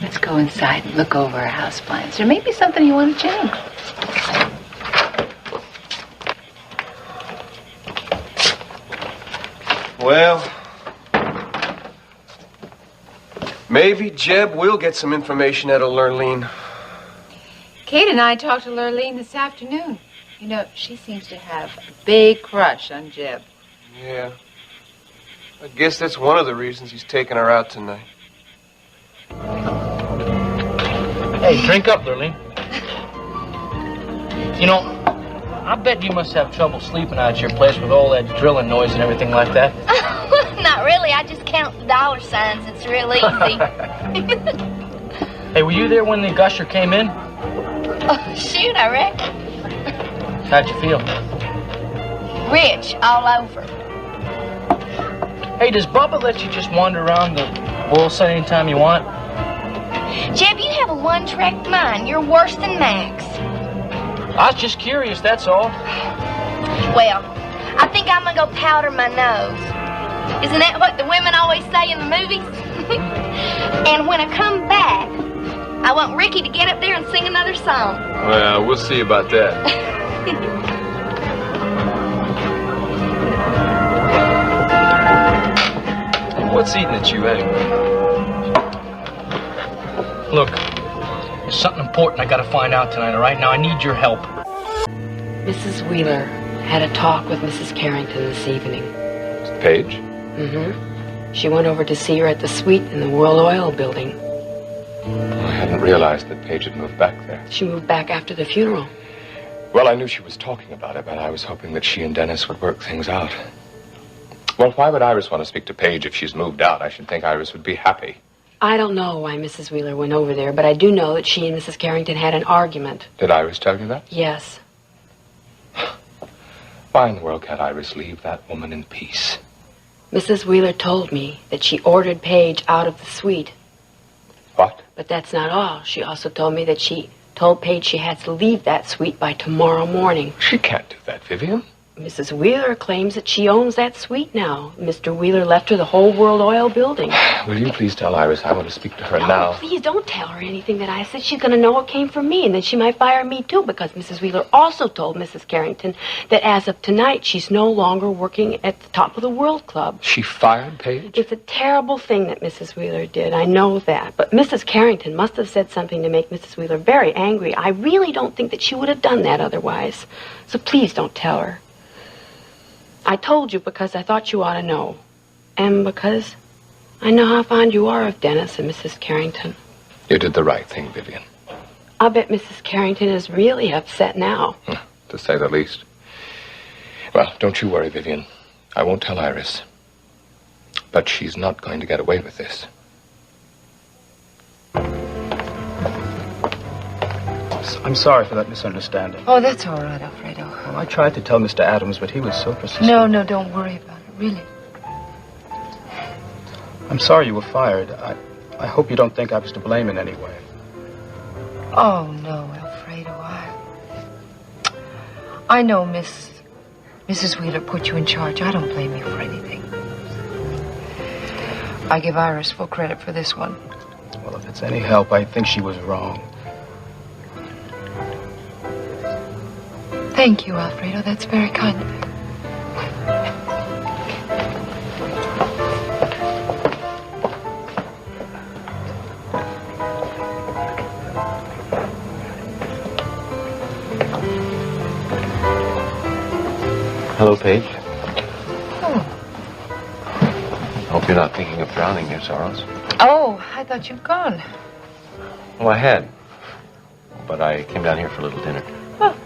Let's go inside and look over our house plans. There may be something you want to change. Well, maybe Jeb will get some information out of Lurleen. Kate and I talked to Lurleen this afternoon. You know, she seems to have a big crush on Jeb. Yeah. I guess that's one of the reasons he's taking her out tonight. Hey, drink up, Lurleen. You know, I bet you must have trouble sleeping out at your place with all that drilling noise and everything like that. Not really. I just count the dollar signs. It's real easy. Hey, were you there when the gusher came in? Oh, shoot, I reckon. How'd you feel? Rich all over. Hey, does Bubba let you just wander around the Wilson anytime you want? Jeb, you have a one-track mind. You're worse than Max. I was just curious, that's all. Well, I think I'm gonna go powder my nose. Isn't that what the women always say in the movies? And when I come back, I want Ricky to get up there and sing another song. Well, we'll see about that. What's eating at you anyway? Look, there's something important I gotta find out tonight, all right? Now, I need your help. Mrs. Wheeler had a talk with Mrs. Carrington this evening. Paige? Mm-hmm. She went over to see her at the suite in the World Oil building. I hadn't realized that Paige had moved back there. She moved back after the funeral. Well, I knew she was talking about it, but I was hoping that she and Dennis would work things out. Well, why would Iris want to speak to Paige if she's moved out? I should think Iris would be happy. I don't know why Mrs. Wheeler went over there, but I do know that she and Mrs. Carrington had an argument. Did Iris tell you that? Yes. Why in the world can't Iris leave that woman in peace? Mrs. Wheeler told me that she ordered Paige out of the suite. What? But that's not all. She also told me that she told Paige she had to leave that suite by tomorrow morning. She can't do that, Vivian. Mrs. Wheeler claims that she owns that suite now. Mr. Wheeler left her the whole World Oil building. Will you please tell Iris I want to speak to her now? Please don't tell her anything that I said. She's going to know it came from me, and then she might fire me too, because Mrs. Wheeler also told Mrs. Carrington that as of tonight, she's no longer working at the top of the World Club. She fired Paige? It's a terrible thing that Mrs. Wheeler did. I know that. But Mrs. Carrington must have said something to make Mrs. Wheeler very angry. I really don't think that she would have done that otherwise. So please don't tell her. I told you because I thought you ought to know. And because I know how fond you are of Dennis and Mrs. Carrington. You did the right thing, Vivian. I'll bet Mrs. Carrington is really upset now. To say the least. Well, don't you worry, Vivian. I won't tell Iris. But she's not going to get away with this. I'm sorry for that misunderstanding. Oh, that's all right, Alfredo. Well, I tried to tell Mr. Adams, but he was so persistent. No, don't worry about it, really. I'm sorry you were fired. I hope you don't think I was to blame in any way. Oh, no, Alfredo. I know Mrs. Wheeler put you in charge. I don't blame you for anything. I give Iris full credit for this one. Well, if it's any help, I think she was wrong. Thank you, Alfredo. That's very kind of you. Hello, Paige. Oh. Hope you're not thinking of drowning, Miss Sorrows. Oh, I thought you'd gone. Well, I had. But I came down here for a little dinner. Oh.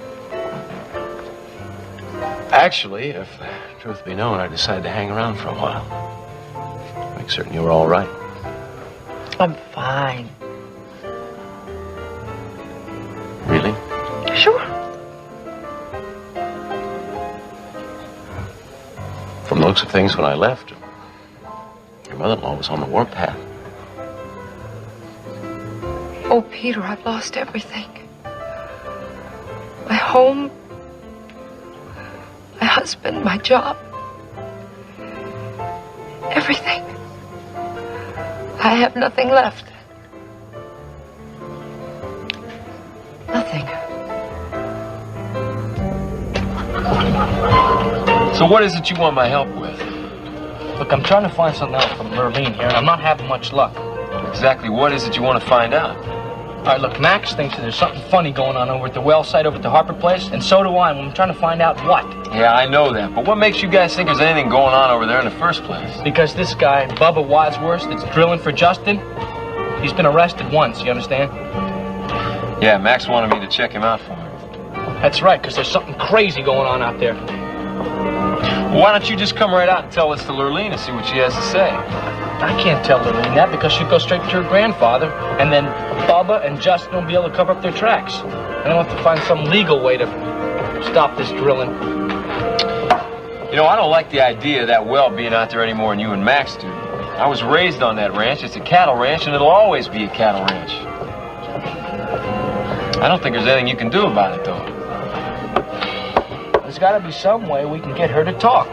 Actually, if the truth be known, I decided to hang around for a while. Make certain you were all right. I'm fine. Really? Sure. From the looks of things when I left, your mother-in-law was on the warpath. Oh, Peter, I've lost everything. My home, my husband, my job, everything. I have nothing left. Nothing. So what is it you want my help with? Look, I'm trying to find something out from Merlene here, and I'm not having much luck. Exactly what is it you want to find out? All right, look, Max thinks that there's something funny going on over at the well site over at the Harper place, and so do I, and I'm trying to find out what. Yeah, I know that, but what makes you guys think there's anything going on over there in the first place? Because this guy, Bubba Wadsworth, that's drilling for Justin, he's been arrested once, you understand? Yeah, Max wanted me to check him out for him. That's right, because there's something crazy going on out there. Well, why don't you just come right out and tell us to Lurleen and see what she has to say? I can't tell Lurleen that because she'll go straight to her grandfather, and then Bubba and Justin will be able to cover up their tracks. And I'll have to find some legal way to stop this drilling. You know, I don't like the idea of that well being out there any more than you and Max do. I was raised on that ranch. It's a cattle ranch, and it'll always be a cattle ranch. I don't think there's anything you can do about it, though. There's got to be some way we can get her to talk.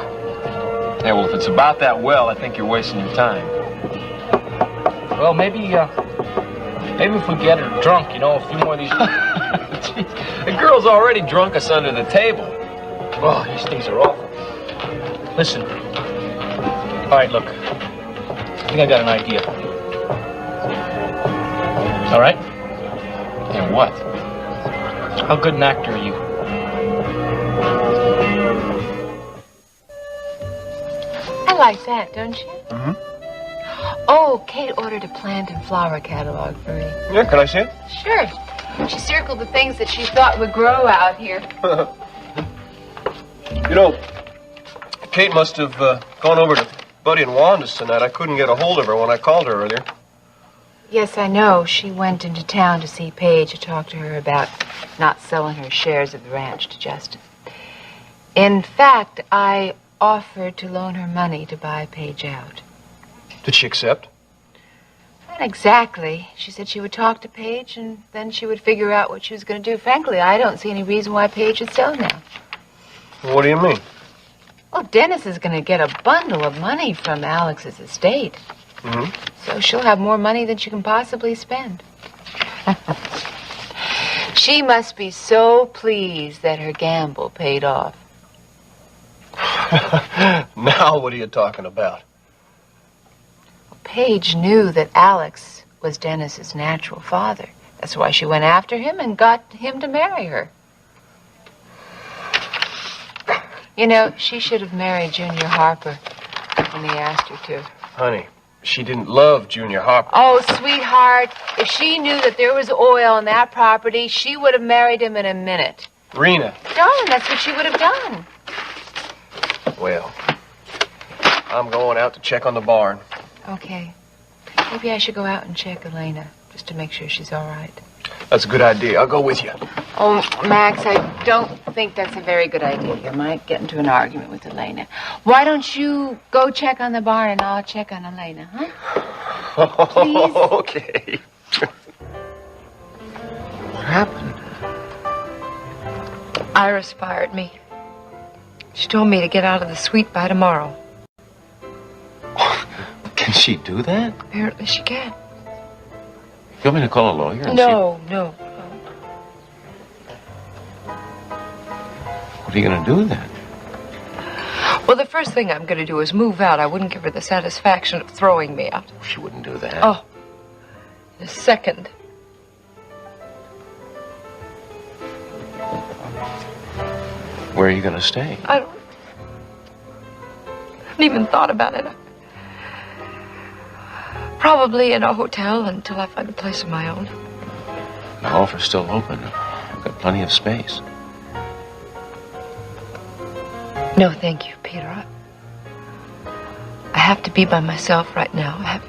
Yeah, well, if it's about that well, I think you're wasting your time. Well, maybe if we get her drunk, you know, a few more of these... Jeez, the girl's already drunk us under the table. Oh, these things are awful. Listen. All right, look. think I got an idea. All right? And what? How good an actor are you? I like that, don't you? Mm-hmm. Oh, Kate ordered a plant and flower catalog for me. Yeah, can I see it? Sure. She circled the things that she thought would grow out here. You know, Kate must have gone over to Buddy and Wanda's tonight. I couldn't get a hold of her when I called her earlier. Yes, I know. She went into town to see Paige to talk to her about not selling her shares of the ranch to Justin. In fact, I offered to loan her money to buy Paige out. Did she accept? Not exactly. She said she would talk to Paige and then she would figure out what she was going to do. Frankly, I don't see any reason why Paige should sell now. What do you mean? Well, Dennis is going to get a bundle of money from Alex's estate. Mm-hmm. So she'll have more money than she can possibly spend. She must be so pleased that her gamble paid off. Now what are you talking about? Paige knew that Alex was Dennis's natural father. That's why she went after him and got him to marry her. You know, she should have married Junior Harper when he asked her to. Honey, she didn't love Junior Harper. Oh, sweetheart, if she knew that there was oil on that property, she would have married him in a minute. Rena. Darling, that's what she would have done. Well, I'm going out to check on the barn. Okay. Maybe I should go out and check Elena, just to make sure she's all right. That's a good idea. I'll go with you. Oh, Max, I don't think that's a very good idea. You might get into an argument with Elena. Why don't you go check on the barn and I'll check on Elena, huh? Please? Okay. What happened? Iris fired me. She told me to get out of the suite by tomorrow. Can she do that? Apparently she can. You want me to call a lawyer? And No. What are you going to do then? Well, the first thing I'm going to do is move out. I wouldn't give her the satisfaction of throwing me out. She wouldn't do that. Oh, in a second. Where are you going to stay? I haven't even thought about it. Probably in a hotel until I find a place of my own. The offer's still open. I've got plenty of space. No, thank you, Peter. I have to be by myself right now. I have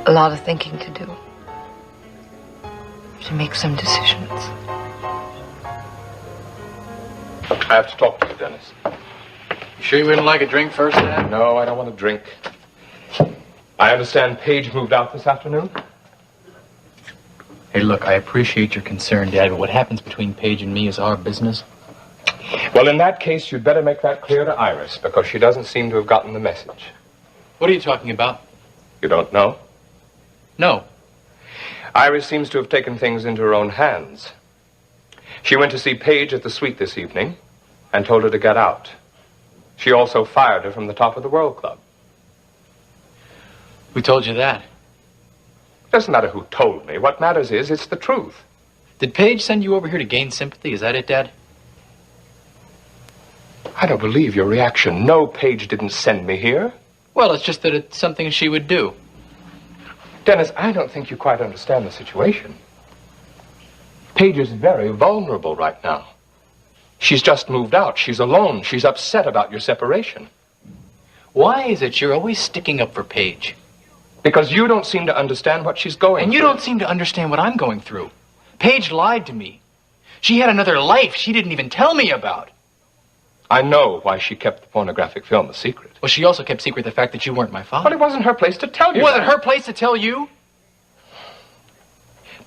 a lot of thinking to do. To make some decisions. I have to talk to you, Dennis. You sure you wouldn't like a drink first, Dad? No, I don't want to drink. I understand Paige moved out this afternoon? Hey, look, I appreciate your concern, Dad, but what happens between Paige and me is our business. Well, in that case, you'd better make that clear to Iris, because she doesn't seem to have gotten the message. What are you talking about? You don't know? No. Iris seems to have taken things into her own hands. She went to see Paige at the suite this evening and told her to get out. She also fired her from the top of the World Club. Who told you that? Doesn't matter who told me. What matters is it's the truth. Did Paige send you over here to gain sympathy? Is that it, Dad? I don't believe your reaction. No, Paige didn't send me here. Well, it's just that it's something she would do. Dennis, I don't think you quite understand the situation. Paige is very vulnerable right now. She's just moved out. She's alone. She's upset about your separation. Why is it you're always sticking up for Paige? Because you don't seem to understand what she's going through. And you don't seem to understand what I'm going through. Paige lied to me. She had another life she didn't even tell me about. I know why she kept the pornographic film a secret. Well, she also kept secret the fact that you weren't my father. But it wasn't her place to tell you. It wasn't her place to tell you?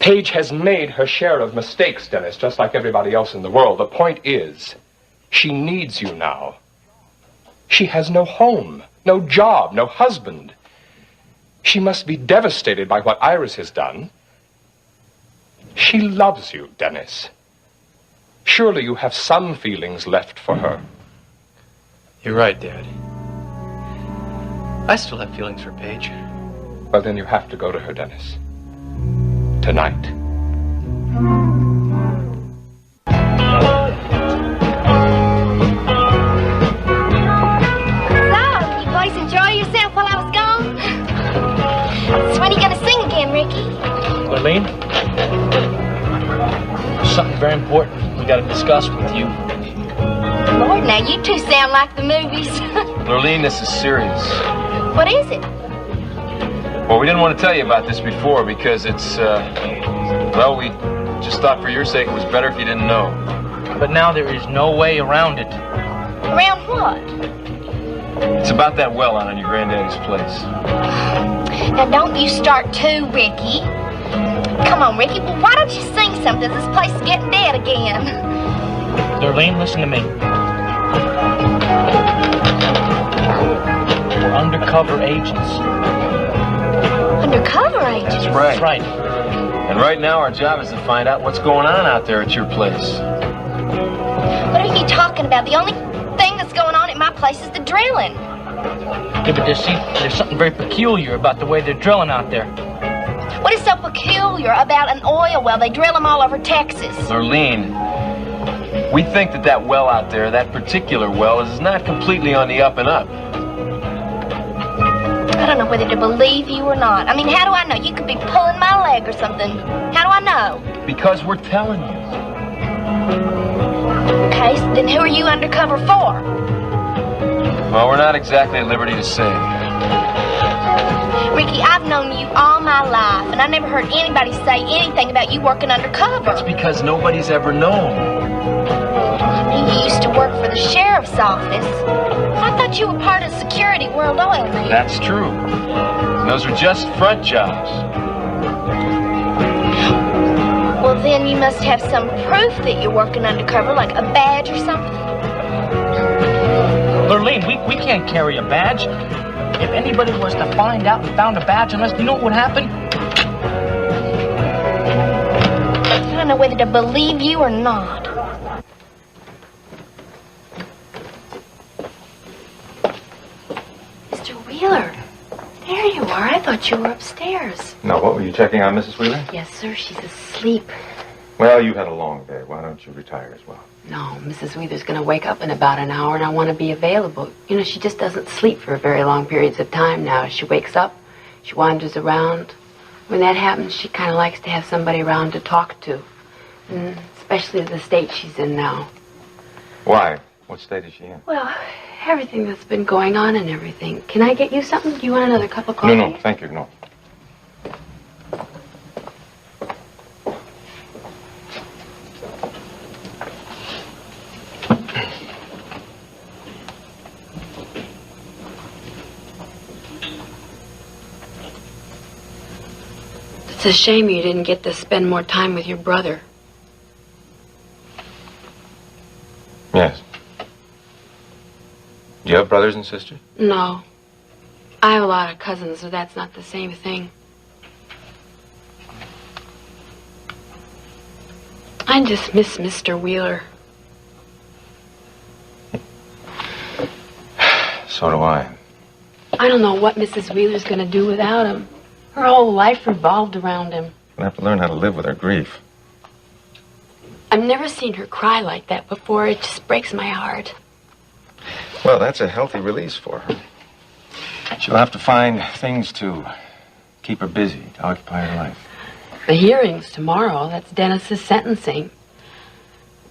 Paige has made her share of mistakes, Dennis, just like everybody else in the world. The point is, she needs you now. She has no home, no job, no husband. She must be devastated by what Iris has done. She loves you, Dennis. Surely you have some feelings left for her. You're right, Dad. I still have feelings for Paige. Well, then you have to go to her, Dennis. Tonight. So, you boys enjoy yourself while I was gone? So when are you gonna sing again, Ricky? Lurleen, there's something very important we got to discuss with you. Lord, now you two sound like the movies. Lurleen, this is serious. What is it? Well, we didn't want to tell you about this before because it's, well, we just thought for your sake it was better if you didn't know. But now there is no way around it. Around what? It's about that well out on your granddaddy's place. Now don't you start too, Ricky. Come on, Ricky, well, why don't you sing something? This place is getting dead again. Lurleen, listen to me. We're undercover agents. Undercover agents? That's right. That's right. And right now our job is to find out what's going on out there at your place. What are you talking about? The only thing that's going on at my place is the drilling. Yeah, but there's something very peculiar about the way they're drilling out there. What is so peculiar about an oil well? They drill them all over Texas. Lurleen, we think that well out there, that particular well, is not completely on the up and up. I don't know whether to believe you or not. I mean, how do I know? You could be pulling my leg or something. How do I know? Because we're telling you. Okay, so then who are you undercover for? Well, we're not exactly at liberty to say. Ricky, I've known you all my life, and I never heard anybody say anything about you working undercover. That's because nobody's ever known. You used to work for the sheriff's office. I thought you were part of Security World Oil, man. That's true. Those are just front jobs. Well, then you must have some proof that you're working undercover, like a badge or something. Lurleen, we can't carry a badge. If anybody was to find out and found a badge on us, you know what would happen? I don't know whether to believe you or not. Mr. Wheeler, there you are. I thought you were upstairs. Now, what were you checking on, Mrs. Wheeler? Yes, sir, she's asleep. Well, you've had a long day. Why don't you retire as well? No, Mrs. Wheeler's going to wake up in about an hour, and I want to be available. You know, she just doesn't sleep for very long periods of time now. She wakes up, she wanders around. When that happens, she kind of likes to have somebody around to talk to, and especially the state she's in now. Why? What state is she in? Well, everything that's been going on and everything. Can I get you something? Do you want another cup of coffee? No, thank you, no. It's a shame you didn't get to spend more time with your brother. Yes. Do you have brothers and sisters? No. I have a lot of cousins, so that's not the same thing. I just miss Mr. Wheeler. So do I. I don't know what Mrs. Wheeler's going to do without him. Her whole life revolved around him. I have to learn how to live with her grief. I've never seen her cry like that before. It just breaks my heart. Well, that's a healthy release for her. She'll have to find things to keep her busy, to occupy her life. The hearing's tomorrow. That's Dennis's sentencing.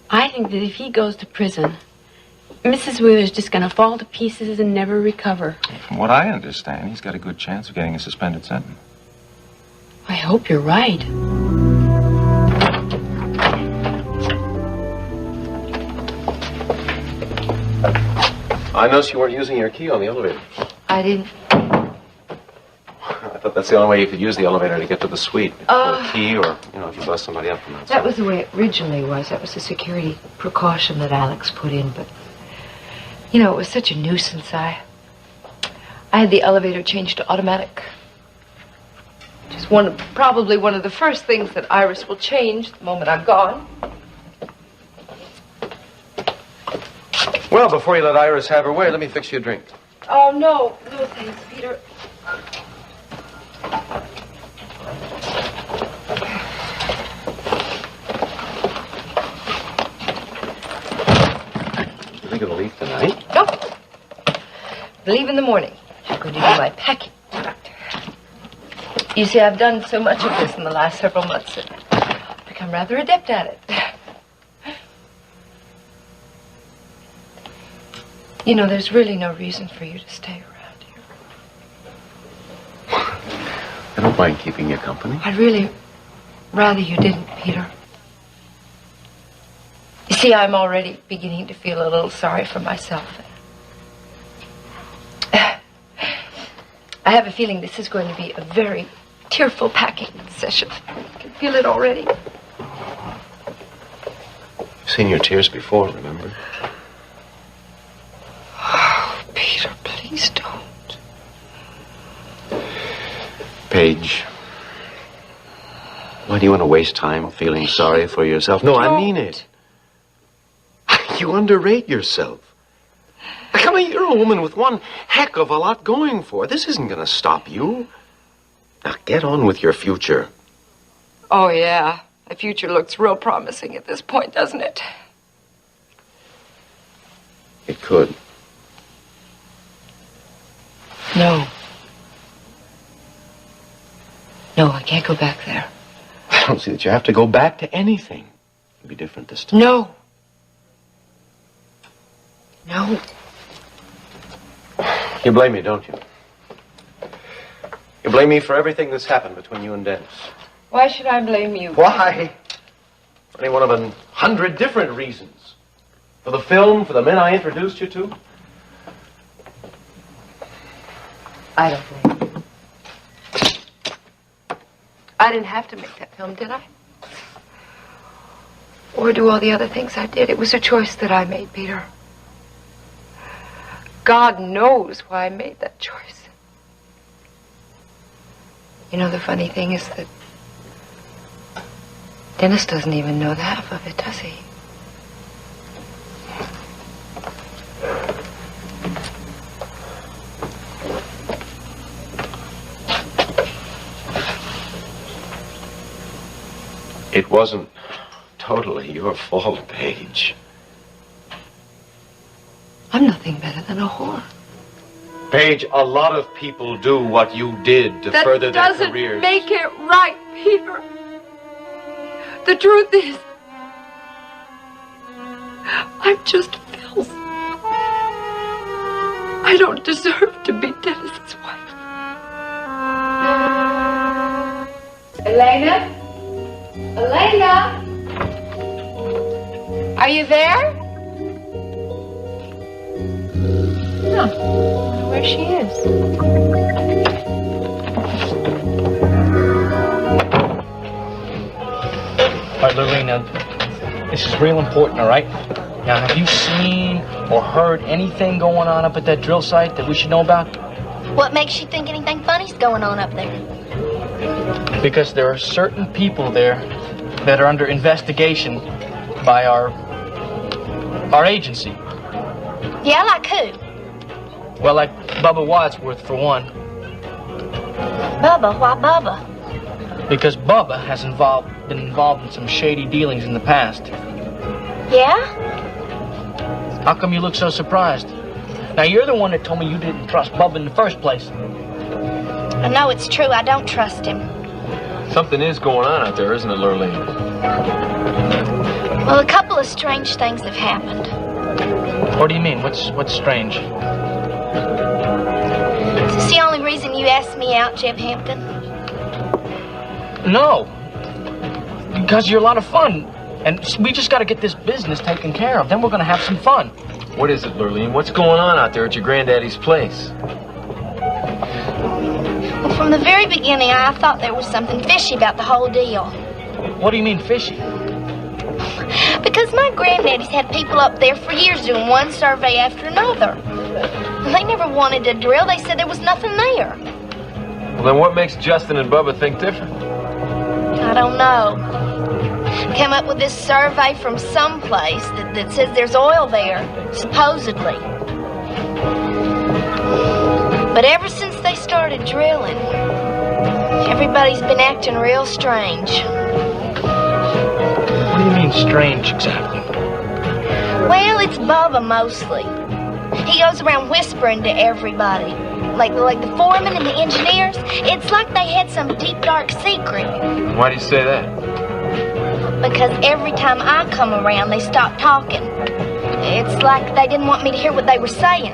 I think that if he goes to prison, Mrs. Wheeler's just going to fall to pieces and never recover. From what I understand, he's got a good chance of getting a suspended sentence. I hope you're right. I noticed you weren't using your key on the elevator. I didn't. I thought that's the only way you could use the elevator to get to the suite. With a key or, you know, if you bust somebody up from outside. That was the way it originally was. That was a security precaution that Alex put in, but, you know, it was such a nuisance. I had the elevator changed to automatic. Just probably one of the first things that Iris will change the moment I'm gone. Well, before you let Iris have her way, let me fix you a drink. Oh, no. No, thanks, Peter. You think it'll leave tonight? Nope. Leave in the morning. I'm going to do my packing. You see, I've done so much of this in the last several months that I've become rather adept at it. You know, there's really no reason for you to stay around here. I don't mind keeping you company. I'd really rather you didn't, Peter. You see, I'm already beginning to feel a little sorry for myself. I have a feeling this is going to be a very tearful packing session. I can feel it already. I've seen your tears before, remember? Oh, Peter, please don't. Paige, why do you want to waste time feeling sorry for yourself? No, I mean it. You underrate yourself. Come on, you're a woman with one heck of a lot going for her. This isn't going to stop you. Now get on with your future. Oh, yeah. The future looks real promising at this point, doesn't it? It could. No. No, I can't go back there. I don't see that you have to go back to anything. It'd be different this time. No. No. You blame me, don't you? You blame me for everything that's happened between you and Dennis. Why should I blame you? Why? Any one of 100 different reasons. For the film, for the men I introduced you to. I don't blame you. I didn't have to make that film, did I? Or do all the other things I did. It was a choice that I made, Peter. God knows why I made that choice. You know, the funny thing is that Dennis doesn't even know the half of it, does he? It wasn't totally your fault, Paige. I'm nothing better than a whore. Paige, a lot of people do what you did to further their careers. That doesn't make it right, Peter. The truth is, I'm just filth. I don't deserve to be Dennis's wife. Elena? Elena? Are you there? No. I wonder where she is. All right, Lorena, this is real important, all right? Now, have you seen or heard anything going on up at that drill site that we should know about? What makes you think anything funny's going on up there? Because there are certain people there that are under investigation by our agency. Yeah, like who? Well, like Bubba Wadsworth, for one. Bubba? Why Bubba? Because Bubba has been involved in some shady dealings in the past. Yeah? How come you look so surprised? Now, you're the one that told me you didn't trust Bubba in the first place. I know it's true. I don't trust him. Something is going on out there, isn't it, Lurleen? Well, a couple of strange things have happened. What do you mean? What's strange? Is this the only reason you asked me out, Jeb Hampton? No. Because you're a lot of fun. And we just got to get this business taken care of. Then we're going to have some fun. What is it, Lurleen? What's going on out there at your granddaddy's place? Well, from the very beginning, I thought there was something fishy about the whole deal. What do you mean fishy? Because my granddaddy's had people up there for years doing one survey after another. And they never wanted to drill. They said there was nothing there. Well, then what makes Justin and Bubba think different? I don't know. Came up with this survey from someplace that says there's oil there, supposedly. But ever since they started drilling, everybody's been acting real strange. What do you mean strange exactly? Well, it's Bubba mostly. He goes around whispering to everybody. Like the foreman and the engineers. It's like they had some deep, dark secret. Why do you say that? Because every time I come around, they stop talking. It's like they didn't want me to hear what they were saying.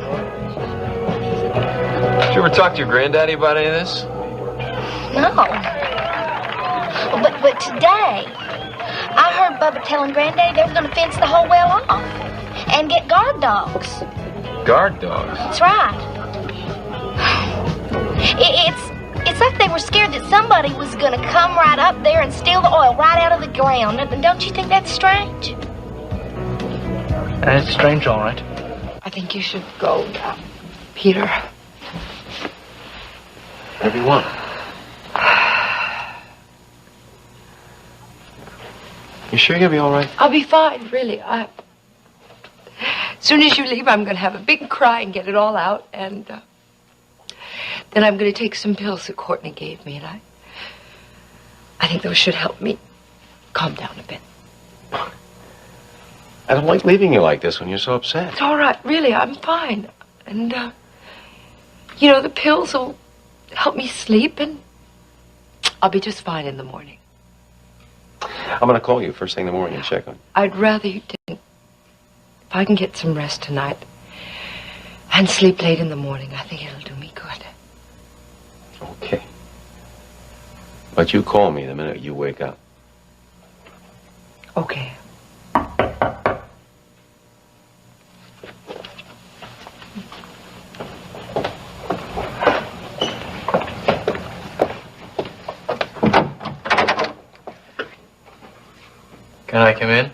Did you ever talk to your granddaddy about any of this? No. But today, I heard Bubba telling Granddaddy they were going to fence the whole well off and get guard dogs. Guard dogs? That's right. It's like they were scared that somebody was going to come right up there and steal the oil right out of the ground. Don't you think that's strange? It's strange, all right. I think you should go now, Peter. Whatever you want. You sure you're gonna be all right? I'll be fine, really. As soon as you leave, I'm going to have a big cry and get it all out, and then I'm going to take some pills that Courtney gave me, and I think those should help me calm down a bit. I don't like leaving you like this when you're so upset. It's all right, really. I'm fine, and the pills will help me sleep, and I'll be just fine in the morning. I'm gonna call you first thing in the morning and check on you. I'd rather you didn't. If I can get some rest tonight and sleep late in the morning, I think it'll do me good. Okay. But you call me the minute you wake up. Okay. Can I come in?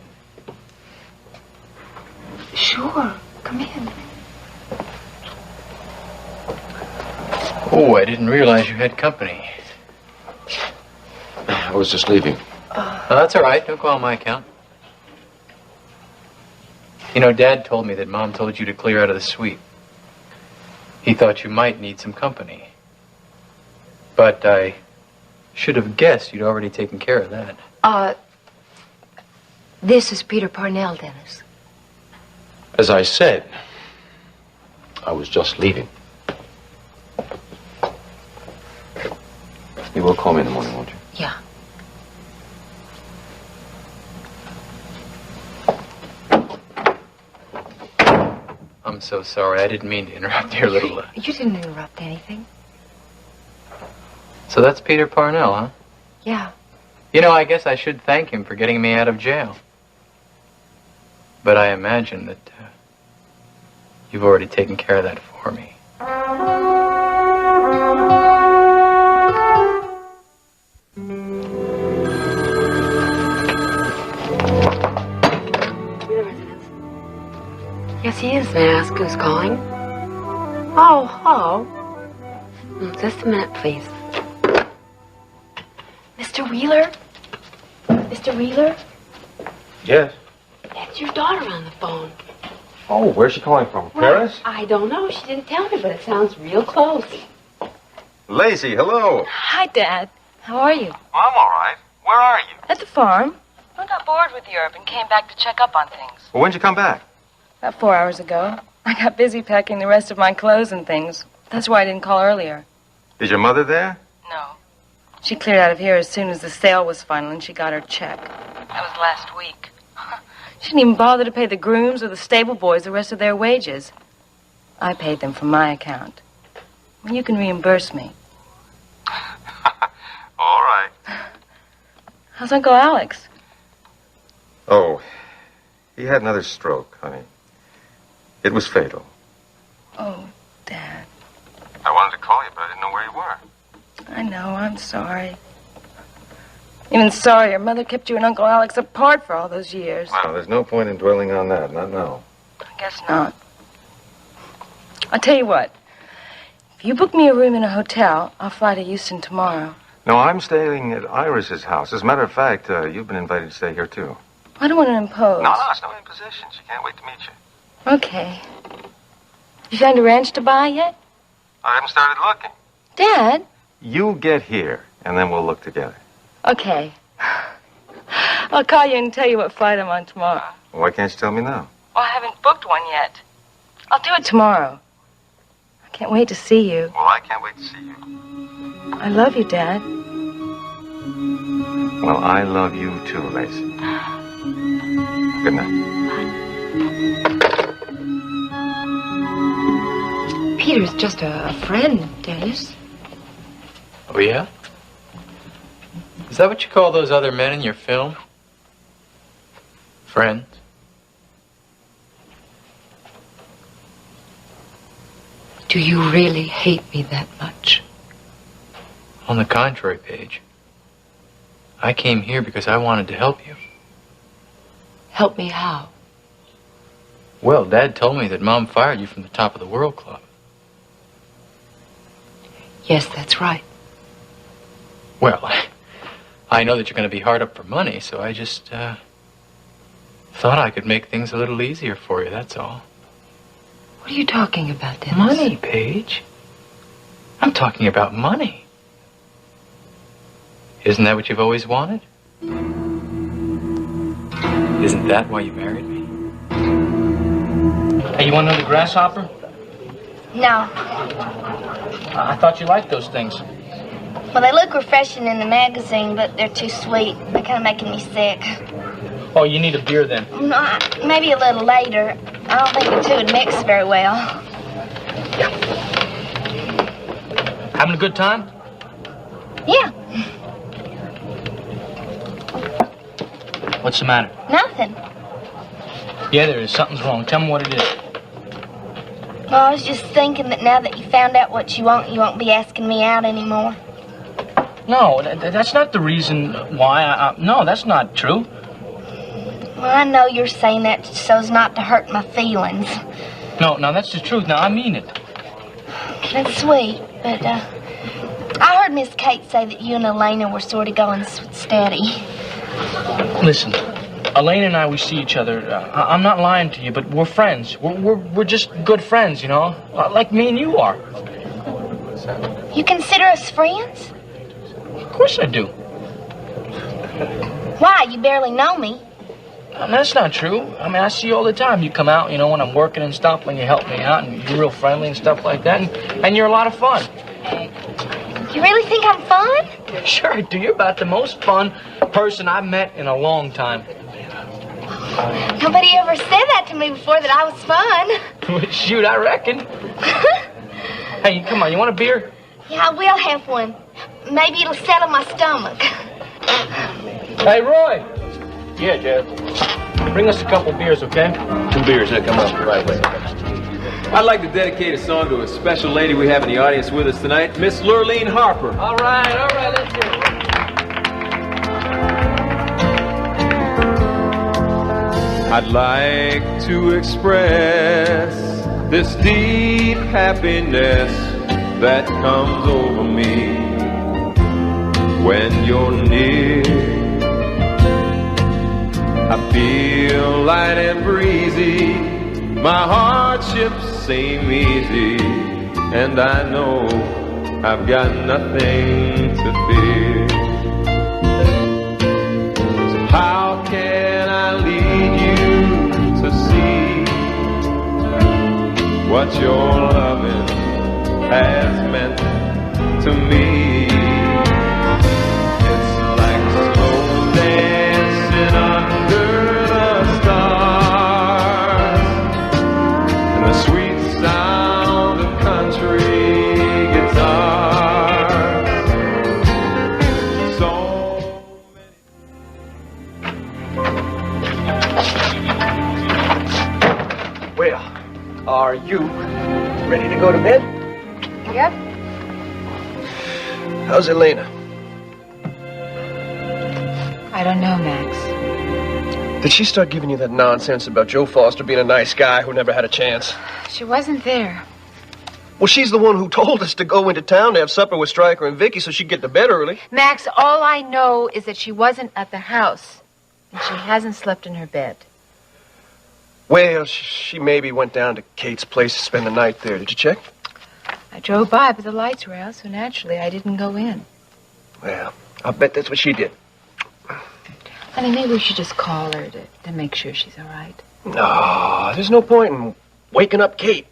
Sure. Come in. Oh, I didn't realize you had company. I was just leaving. Oh, that's all right. Don't go on my account. You know, Dad told me that Mom told you to clear out of the suite. He thought you might need some company. But I should have guessed you'd already taken care of that. This is Peter Parnell, Dennis. As I said, I was just leaving. You will call me in the morning, won't you? Yeah. I'm so sorry. I didn't mean to interrupt your little... You didn't interrupt anything. So that's Peter Parnell, huh? Yeah. You know, I guess I should thank him for getting me out of jail. But I imagine that you've already taken care of that for me. Yes, he is. May I ask who's calling? Oh, hello. Just a minute, please. Mr. Wheeler? Mr. Wheeler? Yes. That's your daughter on the phone. Oh, where's she calling from? Paris? I don't know. She didn't tell me, but it sounds real close. Lacey, hello. Hi, Dad. How are you? I'm all right. Where are you? At the farm. I got bored with Europe and came back to check up on things. Well, when'd you come back? About 4 hours ago. I got busy packing the rest of my clothes and things. That's why I didn't call earlier. Is your mother there? No. She cleared out of here as soon as the sale was final and she got her check. That was last week. She didn't even bother to pay the grooms or the stable boys the rest of their wages. I paid them from my account. Well, you can reimburse me. All right. How's Uncle Alex? Oh, he had another stroke, honey. It was fatal. Oh, Dad. I wanted to call you, but I didn't know where you were. I know, I'm sorry. Even sorrier, Mother kept you and Uncle Alex apart for all those years. Well, there's no point in dwelling on that, not now. I guess not. I'll tell you what. If you book me a room in a hotel, I'll fly to Houston tomorrow. No, I'm staying at Iris's house. As a matter of fact, you've been invited to stay here, too. I don't want to impose. No, it's no imposition. She can't wait to meet you. Okay. You found a ranch to buy yet? I haven't started looking. Dad? You get here, and then we'll look together. Okay. I'll call you and tell you what flight I'm on tomorrow. Why can't you tell me now? Well, I haven't booked one yet. I'll do it tomorrow. I can't wait to see you. Well, I can't wait to see you. I love you, Dad. Well, I love you too, Lacey. Good night. Peter's just a friend, Dennis. Oh, yeah? Is that what you call those other men in your film? Friends? Do you really hate me that much? On the contrary, Paige. I came here because I wanted to help you. Help me how? Well, Dad told me that Mom fired you from the Top of the World Club. Yes, that's right. Well, I know that you're going to be hard up for money, so I just, thought I could make things a little easier for you, that's all. What are you talking about, Dennis? Money, Paige. I'm talking about money. Isn't that what you've always wanted? Isn't that why you married me? Hey, you want another grasshopper? No. I thought you liked those things. Well, they look refreshing in the magazine, but they're too sweet. They're kind of making me sick. Oh, you need a beer then. No, maybe a little later. I don't think the two would mix very well. Having a good time? Yeah, What's the matter? nothing. Yeah, there is. Something's wrong. Tell me what it is. Well, I was just thinking that now that you found out what you won't be asking me out anymore. No, that's not the reason why. No, that's not true. Well, I know you're saying that so as not to hurt my feelings. No, that's the truth. Now, I mean it. That's sweet, but, I heard Miss Kate say that you and Elena were sort of going steady. Listen, Elaine and I, we see each other. I'm not lying to you, but we're friends. We're just good friends, you know? Like me and you are. You consider us friends? Of course I do. Why? You barely know me. That's not true. I mean, I see you all the time. You come out, you know, when I'm working and stuff, when you help me out, and you're real friendly and stuff like that, and you're a lot of fun. You really think I'm fun? Sure I do. You're about the most fun person I've met in a long time. Nobody ever said that to me before, that I was fun. Shoot, I reckon. Hey, come on, you want a beer? Yeah, I will have one. Maybe it'll settle my stomach. Hey, Roy. Yeah, Jeff. Bring us a couple beers, okay? 2 beers, they'll come up the right way. I'd like to dedicate a song to a special lady we have in the audience with us tonight, Miss Lurleen Harper. All right, let's do it. I'd like to express this deep happiness that comes over me when you're near. I feel light and breezy, my hardships seem easy, and I know I've got nothing to fear. So how can I lead you to see what your loving has meant to me? It's like slow dancing under the stars and the sweet sound of country guitars. So Well, are you ready to go to bed? Yep. How's Elena? I don't know, Max. Did she start giving you that nonsense about Joe Foster being a nice guy who never had a chance? She wasn't there. Well, she's the one who told us to go into town to have supper with Stryker and Vicky so she'd get to bed early. Max, all I know is that she wasn't at the house. And she hasn't slept in her bed. Well, she maybe went down to Kate's place to spend the night there. Did you check? I drove by, but the lights were out, so naturally I didn't go in. Well, I'll bet that's what she did. Honey, maybe we should just call her to make sure she's all right. No, there's no point in waking up Kate.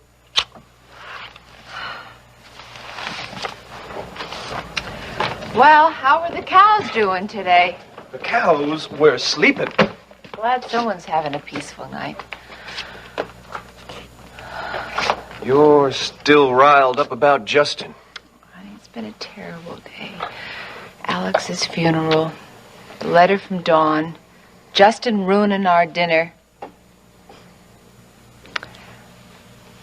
Well, how are the cows doing today? The cows were sleeping. Glad someone's having a peaceful night. You're still riled up about Justin. Honey, it's been a terrible day. Alex's funeral, the letter from Dawn, Justin ruining our dinner.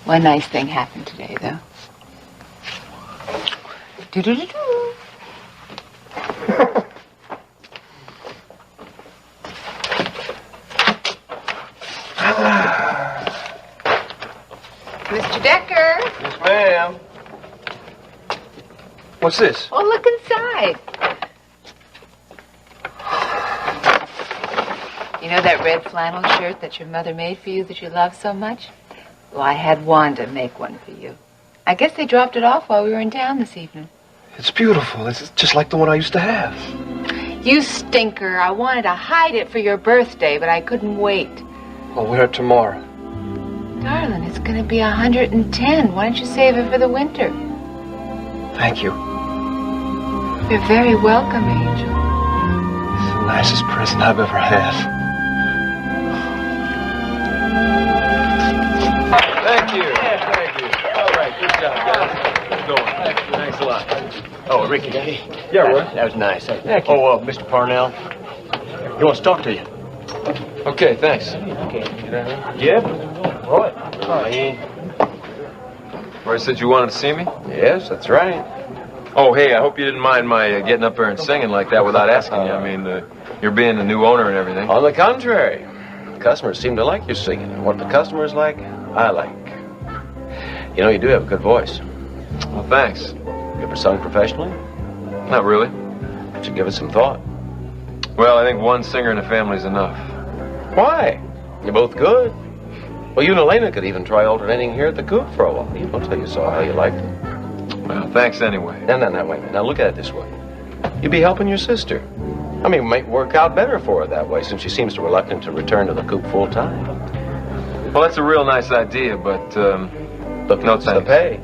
One nice thing happened today, though. Do-do-do-do. Mr. Decker. Yes, ma'am. What's this? Oh, look inside. You know that red flannel shirt that your mother made for you that you love so much? Well, I had Wanda make one for you. I guess they dropped it off while we were in town this evening. It's beautiful. It's just like the one I used to have. You stinker. I wanted to hide it for your birthday, but I couldn't wait. I'll wear it tomorrow. Darling, it's going to be 110. Why don't you save it for the winter? Thank you. You're very welcome, Angel. It's the nicest present I've ever had. Thank you. Yeah, thank you. All right, good job, guys. Keep going. Thanks a lot. Oh, Ricky. Yeah, Roy. That was nice. Thank you. Oh, Mr. Parnell. He wants to talk to you. Okay, thanks. Jeb? Roy. Hi. Roy said you wanted to see me? Yes, that's right. Oh, hey, I hope you didn't mind my getting up there and singing like that without asking you. I mean, you're being the new owner and everything. On the contrary, customers seem to like your singing. And what the customers like, I like. You know, you do have a good voice. Well, thanks. You ever sung professionally? Not really. You should give it some thought. Well, I think one singer in a family's enough. Why? You're both good. Well, you and Elena could even try alternating here at the Coop for a while. You don't tell you saw how you liked it. Well, thanks anyway. No, wait a minute. Now look at it this way. You'd be helping your sister. I mean, it might work out better for her that way, since she seems reluctant to return to the Coop full time. Well, that's a real nice idea, but look, no it's thanks. the pay.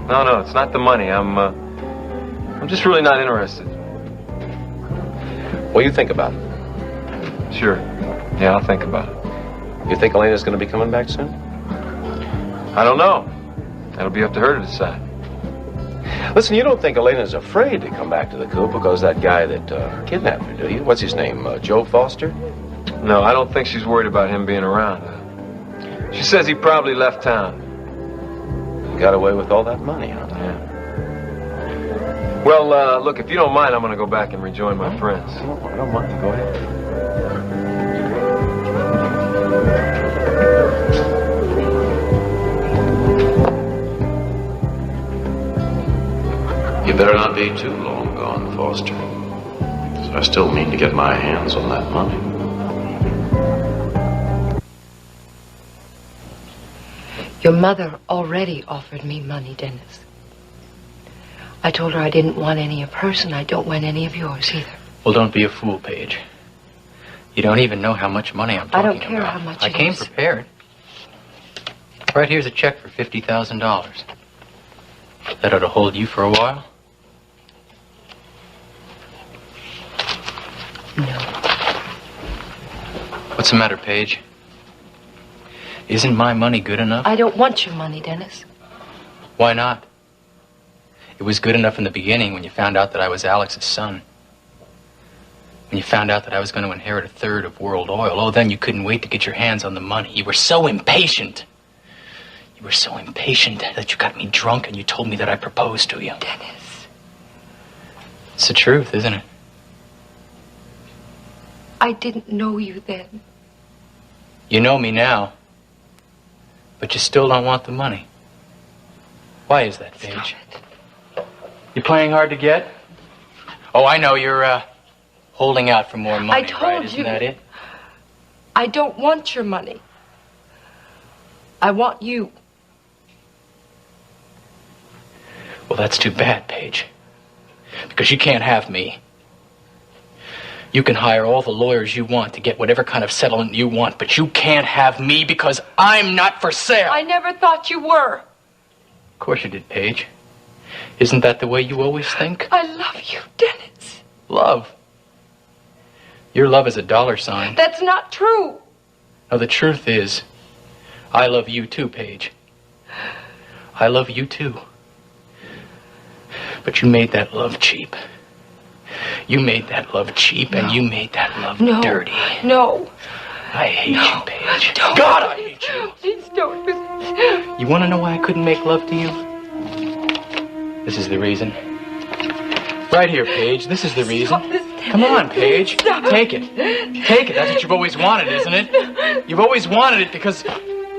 No, it's not the money. I'm just really not interested. Well, you think about it. Sure. Yeah, I'll think about it. You think Elena's going to be coming back soon? I don't know. That'll be up to her to decide. Listen, you don't think Elena's afraid to come back to the Coop because that guy that kidnapped her, do you? What's his name, Joe Foster? No, I don't think she's worried about him being around. She says he probably left town. He got away with all that money, huh? Yeah. Well, look, if you don't mind, I'm going to go back and rejoin my friends. I don't mind. Go ahead. You better not be too long gone, Foster. So I still mean to get my hands on that money. Your mother already offered me money, Dennis. I told her I didn't want any of hers, and I don't want any of yours either. Well, don't be a fool, Paige. You don't even know how much money I'm talking about. I don't care how much I it came is. prepared. Right here's a check for $50,000. That ought to hold you for a while. No. What's the matter, Paige? Isn't my money good enough? I don't want your money, Dennis. Why not? It was good enough in the beginning when you found out that I was Alex's son. When you found out that I was going to inherit a third of World Oil. Oh, then you couldn't wait to get your hands on the money. You were so impatient. You were so impatient that you got me drunk and you told me that I proposed to you. Dennis. It's the truth, isn't it? I didn't know you then. You know me now. But you still don't want the money. Why is that, Paige? You playing hard to get? Oh, I know. You're, holding out for more money, I told right? Isn't you. that it? I don't want your money. I want you. Well, that's too bad, Paige. Because you can't have me. You can hire all the lawyers you want to get whatever kind of settlement you want, but you can't have me because I'm not for sale. I never thought you were. Of course you did, Paige. Isn't that the way you always think? I love you, Dennis. Love. Your love is a dollar sign. That's not true. No, the truth is, I love you too, Paige. I love you too. But you made that love cheap. You made that love cheap, and you made that love dirty. No. I hate you, Paige. Don't. God, I hate you. Please don't. You want to know why I couldn't make love to you? This is the reason. Right here, Paige. This is the reason. Come on, Paige. Take it. Take it. That's what you've always wanted, isn't it? You've always wanted it because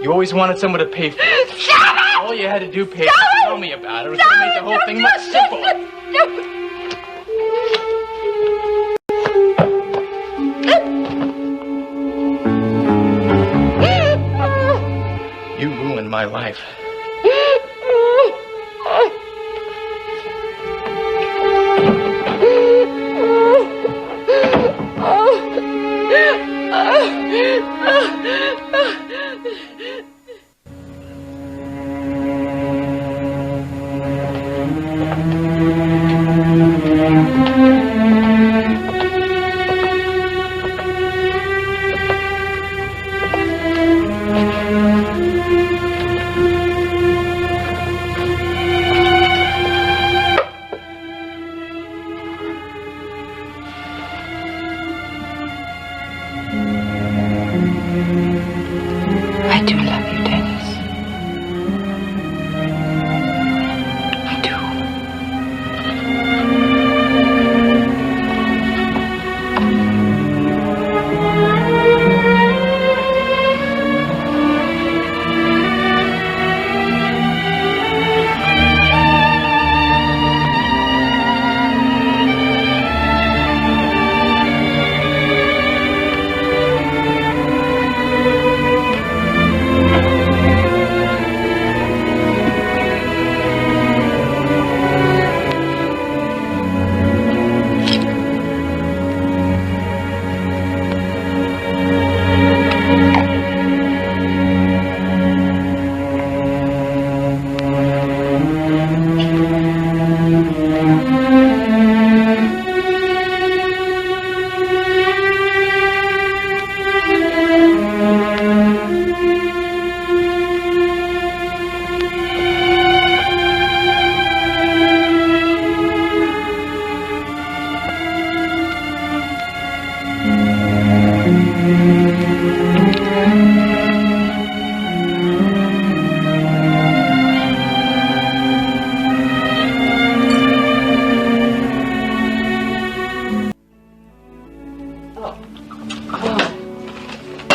you always wanted someone to pay for it. Stop it! All you had to do, Paige, was tell me about it. It was going to make the whole thing much simpler. You ruined my life. I do love you, Dennis. I do.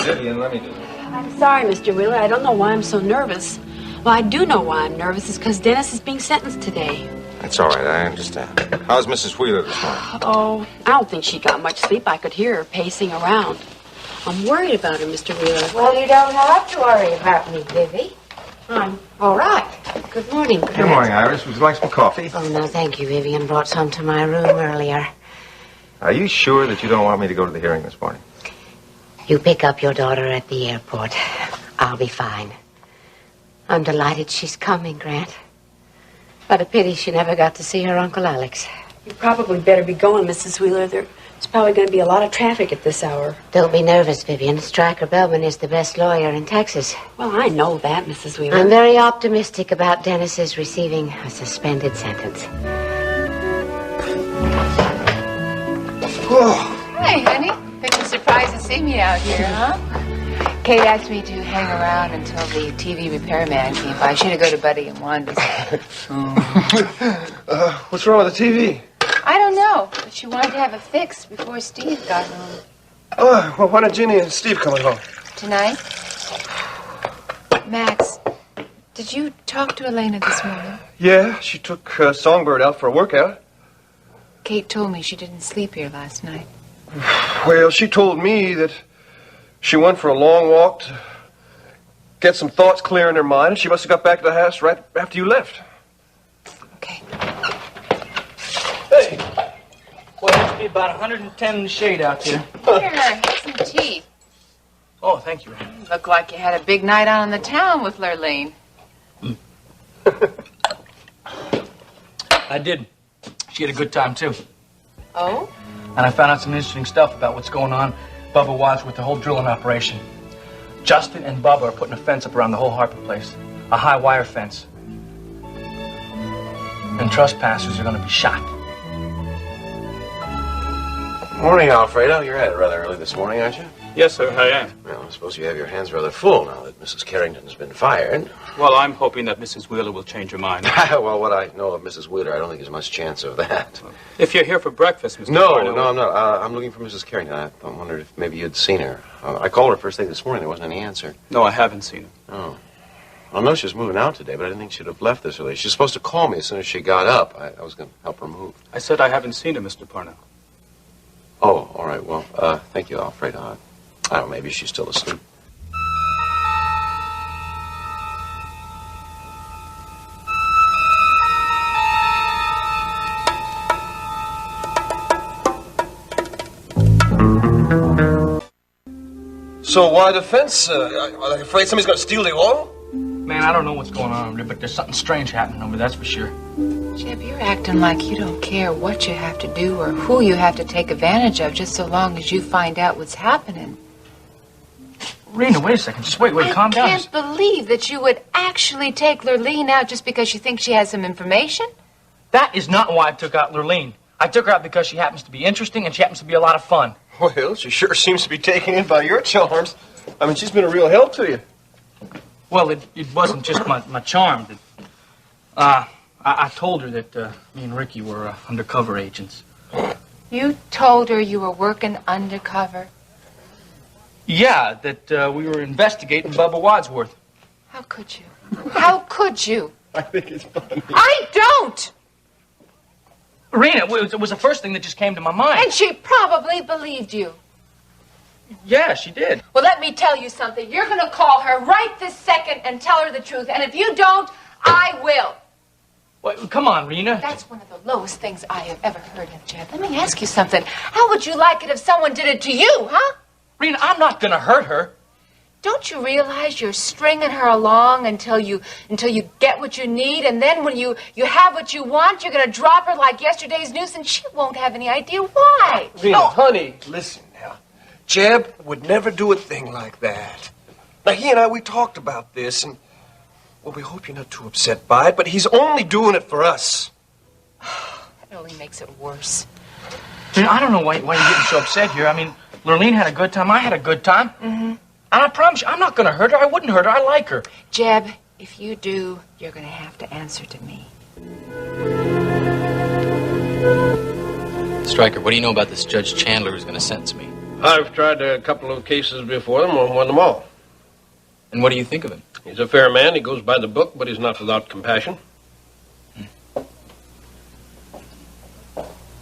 Vivian, let me do it. I'm sorry, Mr. Wheeler. I don't know why I'm so nervous. Well, I do know why I'm nervous. It's because Dennis is being sentenced today. That's all right, I understand. How's Mrs. Wheeler this morning? Oh, I don't think she got much sleep. I could hear her pacing around. I'm worried about her, Mr. Wheeler. Well, you don't have to worry about me, Vivi. I'm all right. Good morning, Chris. Good morning, Iris. Would you like some coffee? Oh, no, thank you. Vivian brought some to my room earlier. Are you sure that you don't want me to go to the hearing this morning? You pick up your daughter at the airport. I'll be fine. I'm delighted she's coming, Grant. What a pity she never got to see her Uncle Alex. You probably better be going, Mrs. Wheeler. There's probably going to be a lot of traffic at this hour. Don't be nervous, Vivian. Stryker Bellman is the best lawyer in Texas. Well, I know that, Mrs. Wheeler. I'm very optimistic about Dennis's receiving a suspended sentence. Hey, honey. Been surprised to see me out here, huh? Kate asked me to hang around until the TV repairman came by. She had to go to Buddy and Wanda's. What's wrong with the TV? I don't know, but she wanted to have it fixed before Steve got home. Oh, well, when are Ginny and Steve coming home? Tonight? Max, did you talk to Elena this morning? Yeah, she took Songbird out for a workout. Kate told me she didn't sleep here last night. Well, she told me that she went for a long walk to get some thoughts clear in her mind, and she must have got back to the house right after you left. Okay. Hey! Well, it must be about 110 in the shade out there. Here, have some tea. Oh, thank you. Look like you had a big night out in the town with Lurleen. I did. She had a good time, too. Oh? And I found out some interesting stuff about what's going on Bubba Watts with the whole drilling operation. Justin and Bubba are putting a fence up around the whole Harper place. A high wire fence. And trespassers are going to be shot. Morning, Alfredo. You're at it rather early this morning, aren't you? Yes, sir, I am. Well, I suppose you have your hands rather full now that Mrs. Carrington's been fired. Well, I'm hoping that Mrs. Wheeler will change her mind. Well, what I know of Mrs. Wheeler, I don't think there's much chance of that. If you're here for breakfast, Mr. No, Parnell. I'm not. I'm looking for Mrs. Carrington. I wondered if maybe you'd seen her. I called her first thing this morning. There wasn't any answer. No, I haven't seen her. Oh. I know she was moving out today, but I didn't think she'd have left this early. She was supposed to call me as soon as she got up. I was going to help her move. I said I haven't seen her, Mr. Parnell. Oh, all right. Well, thank you, Alfredo. I don't know, maybe she's still asleep. So why the fence? Are they afraid somebody's going to steal the oil? Man, I don't know what's going on over there, but there's something strange happening over there, that's for sure. Jeb, you're acting like you don't care what you have to do or who you have to take advantage of just so long as you find out what's happening. Rena, wait a second. Just wait, calm down. I can't believe that you would actually take Lurleen out just because you think she has some information. That is not why I took out Lurleen. I took her out because she happens to be interesting and she happens to be a lot of fun. Well, she sure seems to be taken in by your charms. I mean, she's been a real help to you. Well, it wasn't just my charm. I told her that me and Ricky were undercover agents. You told her you were working undercover? Yeah, that we were investigating Bubba Wadsworth. How could you? How could you? I think it's funny. I don't! Rena, it was the first thing that just came to my mind. And she probably believed you. Yeah, she did. Well, let me tell you something. You're going to call her right this second and tell her the truth. And if you don't, I will. Well, come on, Rena. That's one of the lowest things I have ever heard of, Jeb. Let me ask you something. How would you like it if someone did it to you, huh? Rena, I'm not going to hurt her. Don't you realize you're stringing her along until you get what you need, and then when you have what you want, you're going to drop her like yesterday's news, and she won't have any idea why. Rena, honey, listen now. Jeb would never do a thing like that. Now, he and I, we talked about this, and, well, we hope you're not too upset by it, but he's only doing it for us. That only makes it worse. Rena, I don't know why you're getting so upset here. I mean, Lurleen had a good time. I had a good time. Mm-hmm. And I promise you, I'm not going to hurt her. I wouldn't hurt her. I like her. Jeb, if you do, you're going to have to answer to me. Stryker, what do you know about this Judge Chandler who's going to sentence me? I've tried a couple of cases before them and won them all. And what do you think of him? He's a fair man. He goes by the book, but he's not without compassion.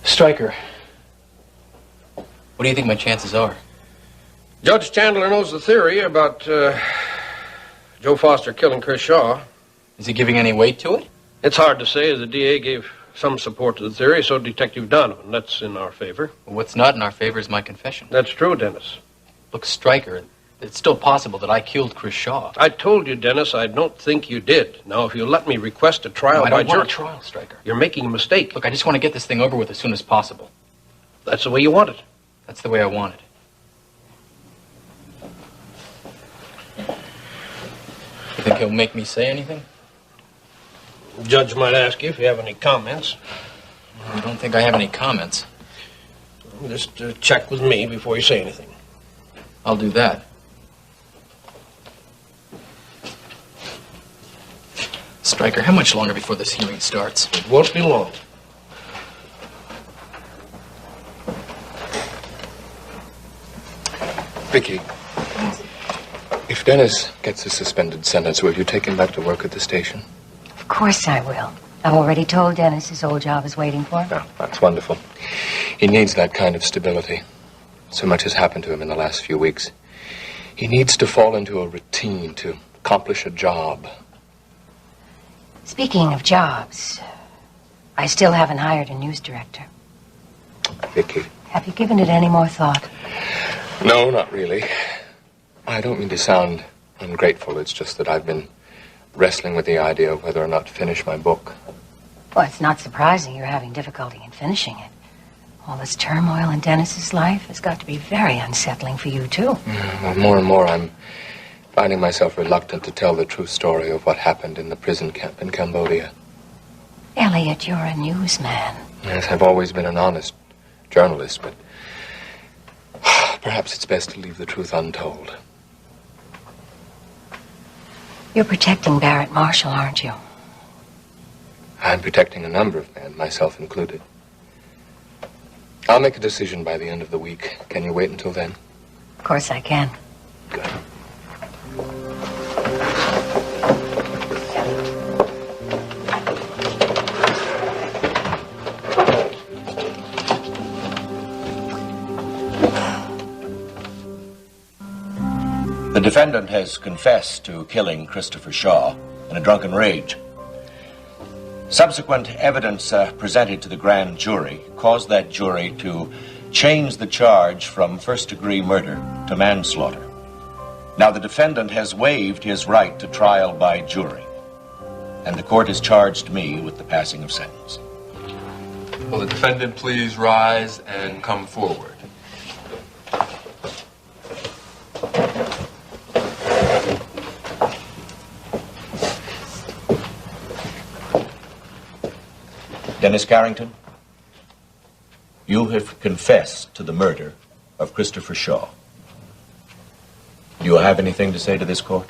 Stryker, what do you think my chances are? Judge Chandler knows the theory about Joe Foster killing Chris Shaw. Is he giving any weight to it? It's hard to say. The DA gave some support to the theory, so did Detective Donovan. That's in our favor. Well, what's not in our favor is my confession. That's true, Dennis. Look, Stryker, it's still possible that I killed Chris Shaw. I told you, Dennis, I don't think you did. Now, if you'll let me request a trial I by don't want jury... a trial, Stryker. You're making a mistake. Look, I just want to get this thing over with as soon as possible. That's the way you want it. That's the way I want it. You think he'll make me say anything? The judge might ask you if you have any comments. I don't think I have any comments. Just check with me before you say anything. I'll do that. Stryker, how much longer before this hearing starts? It won't be long. Vicky, if Dennis gets a suspended sentence, will you take him back to work at the station? Of course I will. I've already told Dennis his old job is waiting for him. Oh, that's wonderful. He needs that kind of stability. So much has happened to him in the last few weeks. He needs to fall into a routine to accomplish a job. Speaking of jobs, I still haven't hired a news director. Vicky. Have you given it any more thought? No, not really. I don't mean to sound ungrateful. It's just that I've been wrestling with the idea of whether or not to finish my book. Well, it's not surprising you're having difficulty in finishing it. All this turmoil in Dennis's life has got to be very unsettling for you, too. Well, more and more I'm finding myself reluctant to tell the true story of what happened in the prison camp in Cambodia. Elliot, you're a newsman. Yes, I've always been an honest journalist, but perhaps it's best to leave the truth untold. You're protecting Barrett Marshall, aren't you? I'm protecting a number of men, myself included. I'll make a decision by the end of the week. Can you wait until then? Of course I can. Good. The defendant has confessed to killing Christopher Shaw in a drunken rage. Subsequent evidence presented to the grand jury caused that jury to change the charge from first-degree murder to manslaughter. Now, the defendant has waived his right to trial by jury, and the court has charged me with the passing of sentence. Will the defendant please rise and come forward? Dennis Carrington, you have confessed to the murder of Christopher Shaw. Do you have anything to say to this court?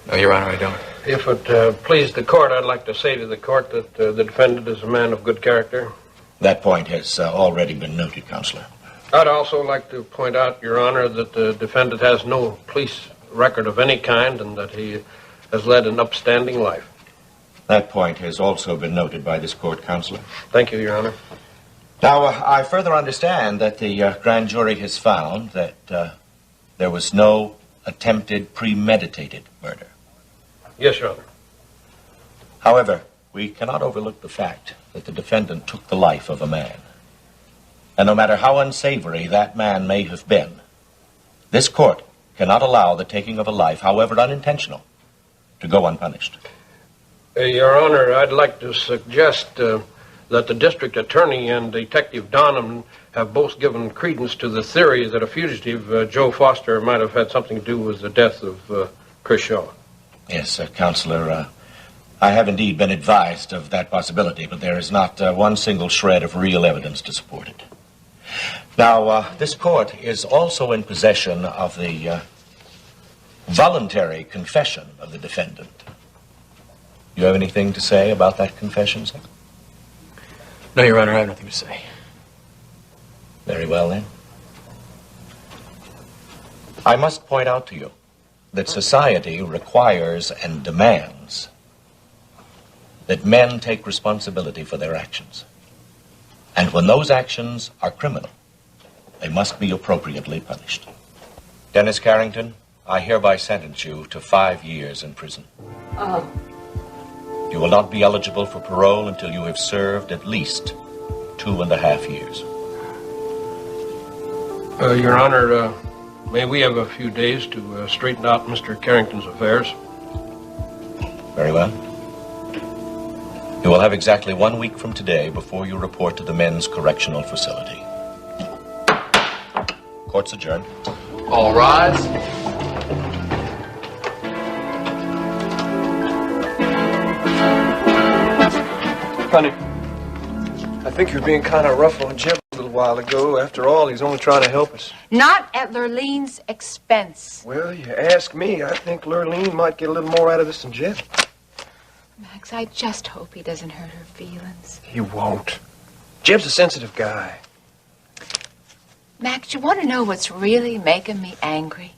No, Your Honor, I don't. If it please the court, I'd like to say to the court that the defendant is a man of good character. That point has already been noted, Counselor. I'd also like to point out, Your Honor, that the defendant has no police record of any kind and that he has led an upstanding life. That point has also been noted by this court, Counselor. Thank you, Your Honor. Now, I further understand that the grand jury has found that there was no attempted premeditated murder. Yes, Your Honor. However, we cannot overlook the fact that the defendant took the life of a man. And no matter how unsavory that man may have been, this court cannot allow the taking of a life, however unintentional, to go unpunished. Your Honor, I'd like to suggest that the district attorney and Detective Donham have both given credence to the theory that a fugitive, Joe Foster, might have had something to do with the death of Chris Shaw. Yes, Counselor, I have indeed been advised of that possibility, but there is not one single shred of real evidence to support it. Now, this court is also in possession of the voluntary confession of the defendant. Do you have anything to say about that confession, sir? No, Your Honor, I have nothing to say. Very well, then. I must point out to you that society requires and demands that men take responsibility for their actions. And when those actions are criminal, they must be appropriately punished. Dennis Carrington, I hereby sentence you to 5 years in prison. You will not be eligible for parole until you have served at least 2.5 years. Your Honor, may we have a few days to straighten out Mr. Carrington's affairs? Very well. You will have exactly 1 week from today before you report to the men's correctional facility. Court's adjourned. All rise. Honey, I think you're being kind of rough on Jeb a little while ago. After all, he's only trying to help us. Not at Lurlene's expense. Well, you ask me, I think Lurleen might get a little more out of this than Jeb. Max, I just hope he doesn't hurt her feelings. He won't. Jeb's a sensitive guy. Max, you want to know what's really making me angry?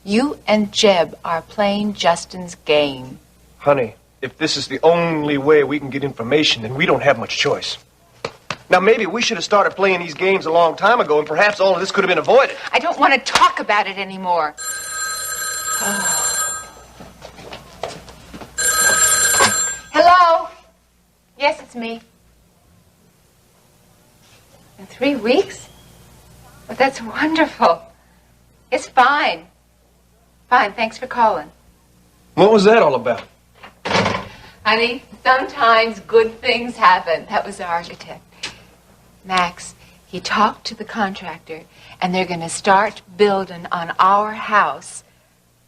You and Jeb are playing Justin's game. Honey, if this is the only way we can get information, then we don't have much choice. Now, maybe we should have started playing these games a long time ago, and perhaps all of this could have been avoided. I don't want to talk about it anymore. Hello? Yes, it's me. In 3 weeks? Well, that's wonderful. It's fine. Fine, thanks for calling. What was that all about? Honey, sometimes good things happen. That was the architect. Max, he talked to the contractor, and they're going to start building on our house.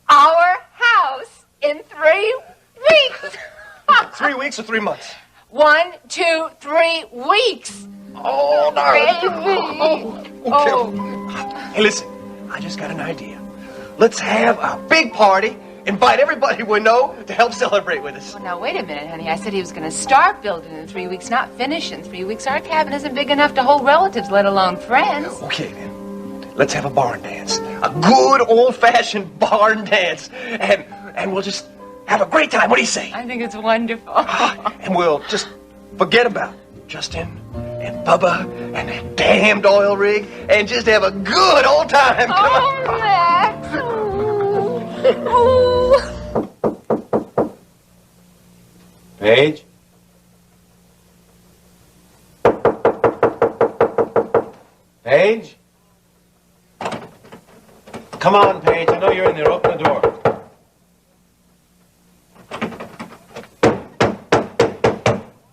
Our house in 3 weeks. 3 weeks or 3 months? 1, 2, 3 weeks. Oh, darling. Baby. Okay. Hey, listen, I just got an idea. Let's have a big party. Invite everybody we know to help celebrate with us. Well, now, wait a minute, honey. I said he was going to start building in 3 weeks, not finish in 3 weeks. Our cabin isn't big enough to hold relatives, let alone friends. Okay, then. Let's have a barn dance. A good old-fashioned barn dance. And we'll just have a great time. What do you say? I think it's wonderful. And we'll just forget about Justin and Bubba and that damned oil rig and just have a good old time. Come on. Max. Paige? Paige? Come on, Paige. I know you're in there. Open the door.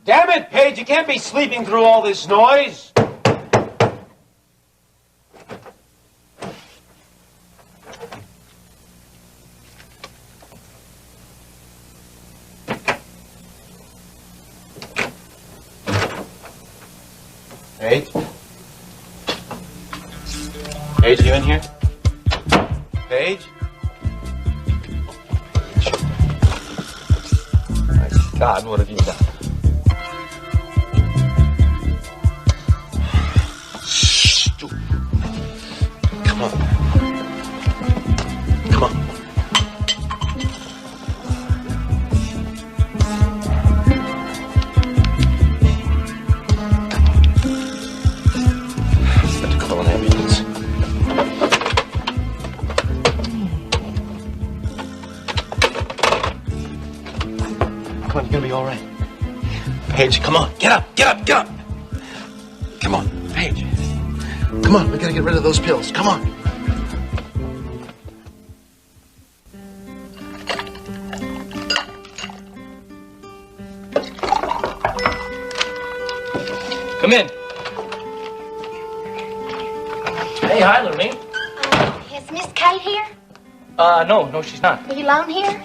Damn it, Paige. You can't be sleeping through all this noise. Paige? Paige, are you in here? Paige? My God, what have you done? Stupid. Come on. Come on. Let's call an ambulance. Come on, you're gonna be all right. Paige, come on. Get up, get up, get up. Come on, Paige. Come on, we gotta get rid of those pills. Come on. Come in. Hey, hi, Lorraine. Is Miss Kate here? No, she's not. Are you alone here?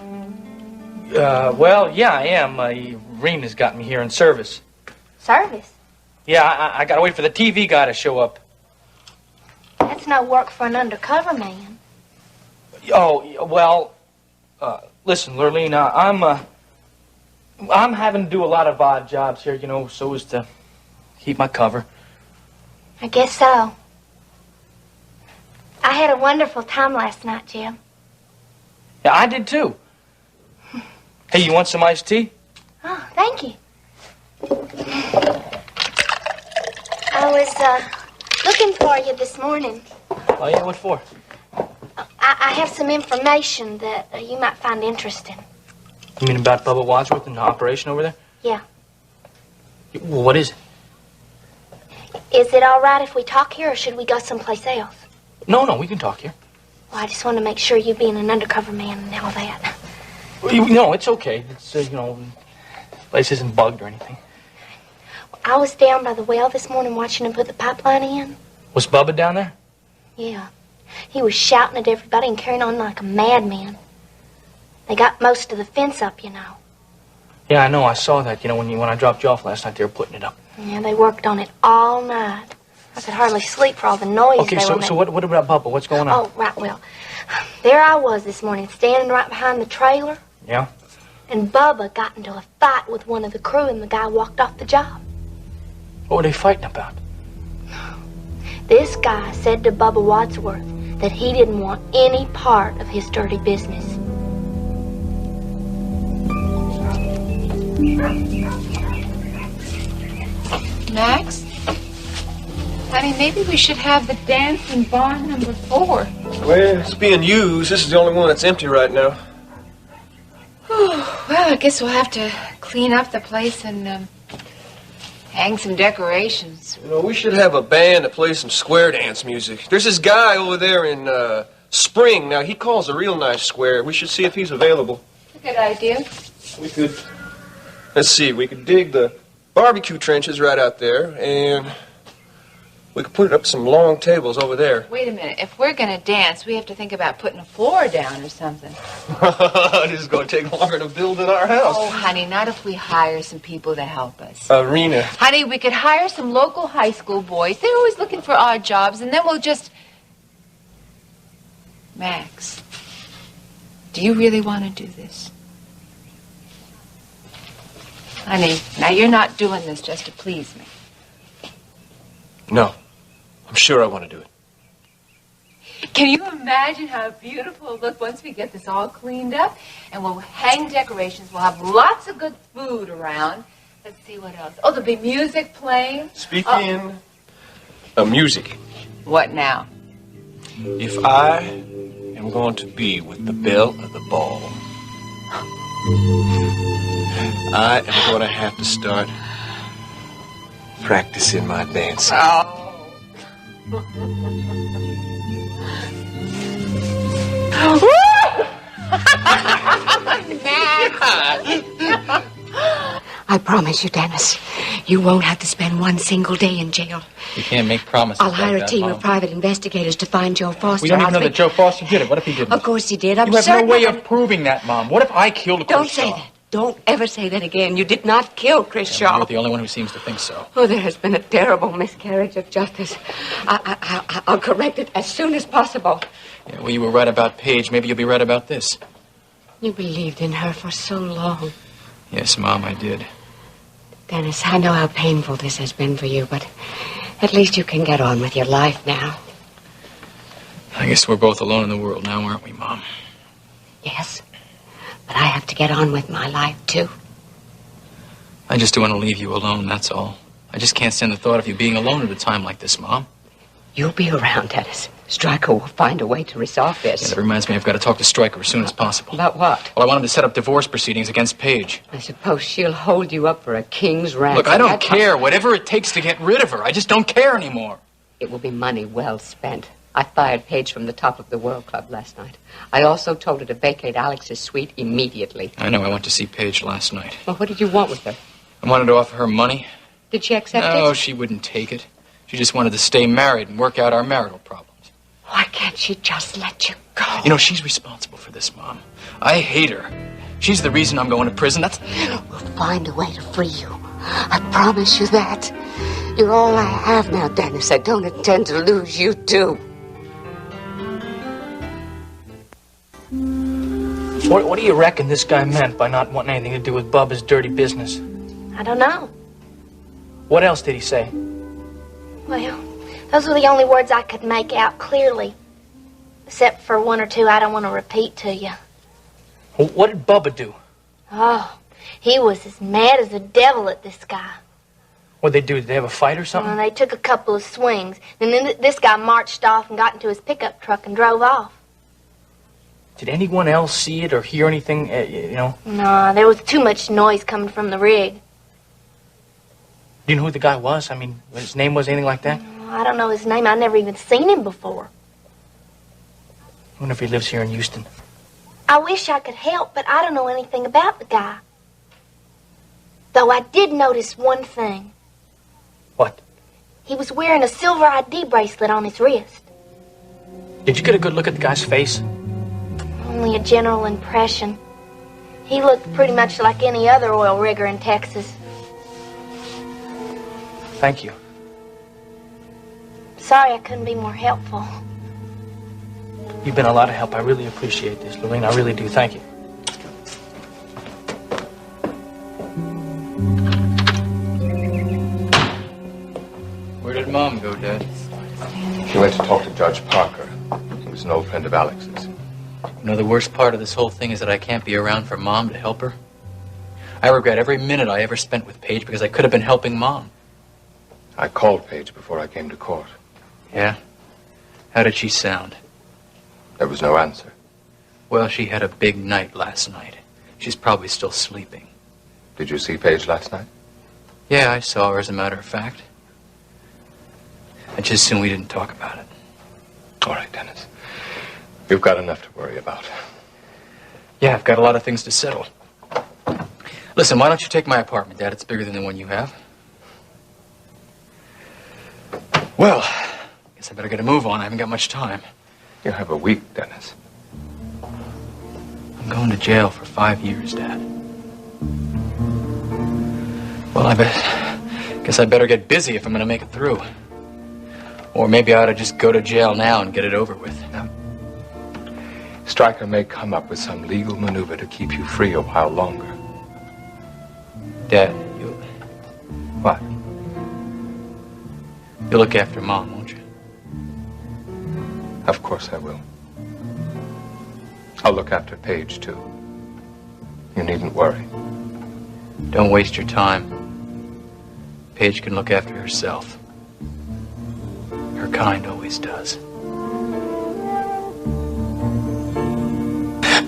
Well, yeah, I am. Rena's got me here in service. Service? Yeah, I gotta wait for the TV guy to show up. That's no work for an undercover man. Oh, well, listen, Lurleen, I'm having to do a lot of odd jobs here, so as to keep my cover. I guess so. I had a wonderful time last night, Jim. Yeah, I did too. Hey, you want some iced tea? Oh, thank you. I was, looking for you this morning. Oh, yeah, what for? I have some information that you might find interesting. You mean about Bubba Wadsworth and the operation over there? Yeah. Well, what is it? Is it all right if we talk here, or should we go someplace else? No, we can talk here. Well, I just want to make sure you being an undercover man and all that. No, it's okay. It's, the place isn't bugged or anything. I was down by the well this morning watching him put the pipeline in. Was Bubba down there? Yeah. He was shouting at everybody and carrying on like a madman. They got most of the fence up, Yeah, I know. I saw that. When I dropped you off last night, they were putting it up. Yeah, they worked on it all night. I could hardly sleep for all the noise Okay, they were so making. what about Bubba? What's going on? Oh, right, well, there I was this morning, standing right behind the trailer, Yeah? and Bubba got into a fight with one of the crew, and the guy walked off the job. What were they fighting about? This guy said to Bubba Wadsworth that he didn't want any part of his dirty business. Max? Honey, maybe we should have the dance in barn number 4. Well, it's being used. This is the only one that's empty right now. Well, I guess we'll have to clean up the place and Hang some decorations. You know, we should have a band to play some square dance music. There's this guy over there in Spring. Now, he calls a real nice square. We should see if he's available. A good idea. We could, let's see, we could dig the barbecue trenches right out there, and we could put up some long tables over there. Wait a minute. If we're going to dance, we have to think about putting a floor down or something. This is going to take longer to build than our house. Oh, honey, not if we hire some people to help us. Arena. Honey, we could hire some local high school boys. They're always looking for odd jobs, and then we'll just... Max, do you really want to do this? Honey, now you're not doing this just to please me. No. I'm sure I want to do it. Can you imagine how beautiful it'll look once we get this all cleaned up? And we'll hang decorations. We'll have lots of good food around. Let's see what else. Oh, there'll be music playing. Speaking of music. What now? If I am going to be with the belle of the ball, I am going to have to start practicing my dancing. Oh. I promise you, Dennis, you won't have to spend one single day in jail. You can't make promises. I'll hire like a that, team Mom. of private investigators to find Joe Foster. We don't even I'll know that think- Joe Foster did it. What if he didn't? Of course he did. I'm You have certain no way of of proving that, Mom. What if I killed Chris Don't say Shaw? that. Don't ever say that again. You did not kill Chris Shaw. You're the only one who seems to think so. Oh, there has been a terrible miscarriage of justice. I'll correct it as soon as possible. Yeah, well, you were right about Paige. Maybe you'll be right about this. You believed in her for so long. Yes, Mom, I did. Dennis, I know how painful this has been for you, but at least you can get on with your life now. I guess we're both alone in the world now, aren't we, Mom? Yes, but I have to get on with my life, too. I just don't want to leave you alone, that's all. I just can't stand the thought of you being alone at a time like this, Mom. You'll be around, Dennis. Stryker will find a way to resolve this. Yeah, that reminds me, I've got to talk to Stryker as soon as possible. About what? Well, I want him to set up divorce proceedings against Paige. I suppose she'll hold you up for a king's ransom. Look, I don't care. Whatever it takes to get rid of her. I just don't care anymore. It will be money well spent. I fired Paige from the top of the World Club last night. I also told her to vacate Alex's suite immediately. I know. I went to see Paige last night. Well, what did you want with her? I wanted to offer her money. Did she accept No, it? she wouldn't take it. She just wanted to stay married and work out our marital problems. Why can't she just let you go? You know, she's responsible for this, Mom. I hate her. She's the reason I'm going to prison. That's... We'll find a way to free you. I promise you that. You're all I have now, Dennis. I don't intend to lose you, too. What do you reckon this guy meant by not wanting anything to do with Bubba's dirty business? I don't know. What else did he say? Well, those were the only words I could make out clearly. Except for one or two I don't want to repeat to you. Well, what did Bubba do? Oh, he was as mad as the devil at this guy. What'd they do? Did they have a fight or something? They took a couple of swings, and then this guy marched off and got into his pickup truck and drove off. Did anyone else see it or hear anything, you know? No, there was too much noise coming from the rig. Do you know who the guy was? I mean, what his name was, anything like that? I don't know his name. I've never even seen him before. I wonder if he lives here in Houston. I wish I could help, but I don't know anything about the guy. Though I did notice one thing. What? He was wearing a silver ID bracelet on his wrist. Did you get a good look at the guy's face? Only a general impression. He looked pretty much like any other oil rigger in Texas. Thank you. Sorry I couldn't be more helpful. You've been a lot of help. I really appreciate this, Lorraine. I really do. Thank you. Where did Mom go, Dad? She went to talk to Judge Parker. He was an old friend of Alex's. You know, the worst part of this whole thing is that I can't be around for Mom to help her. I regret every minute I ever spent with Paige because I could have been helping Mom. I called Paige before I came to court. Yeah? How did she sound? There was no answer. Well, she had a big night last night. She's probably still sleeping. Did you see Paige last night? Yeah, I saw her, as a matter of fact. I just assumed we didn't talk about it. All right, Dennis. You've got enough to worry about. Yeah, I've got a lot of things to settle. Listen, why don't you take my apartment, Dad? It's bigger than the one you have. Well, guess I better get a move on. I haven't got much time. You have a week, Dennis. I'm going to jail for 5 years, Dad. Well, guess I better get busy if I'm going to make it through. Or maybe I ought to just go to jail now and get it over with. Now, Stryker may come up with some legal maneuver to keep you free a while longer. Dad, you... What? You'll look after Mom, won't you? Of course I will. I'll look after Paige, too. You needn't worry. Don't waste your time. Paige can look after herself. Her kind always does.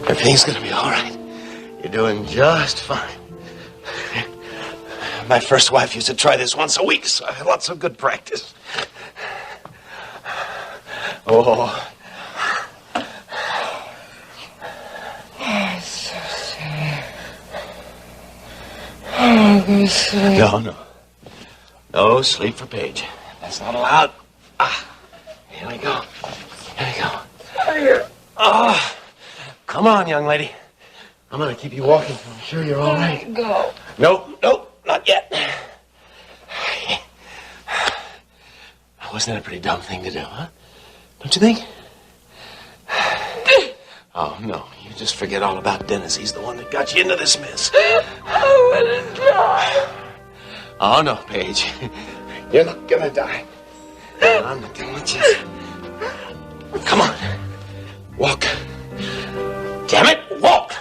Everything's gonna be all right. You're doing just fine. My first wife used to try this once a week, so I had lots of good practice. Oh. I'm so sad. I'm gonna sleep. No. No sleep for Paige. That's not allowed. Here we go. Oh. Come on, young lady. I'm gonna keep you walking. I'm sure you're all right. Go. Nope, not yet. Wasn't that a pretty dumb thing to do, huh? Don't you think? Oh, no. You just forget all about Dennis. He's the one that got you into this mess. I wouldn't die. Oh, no, Paige. You're not gonna die. I'm not gonna let you. Come on. Walk. Damn it, walk!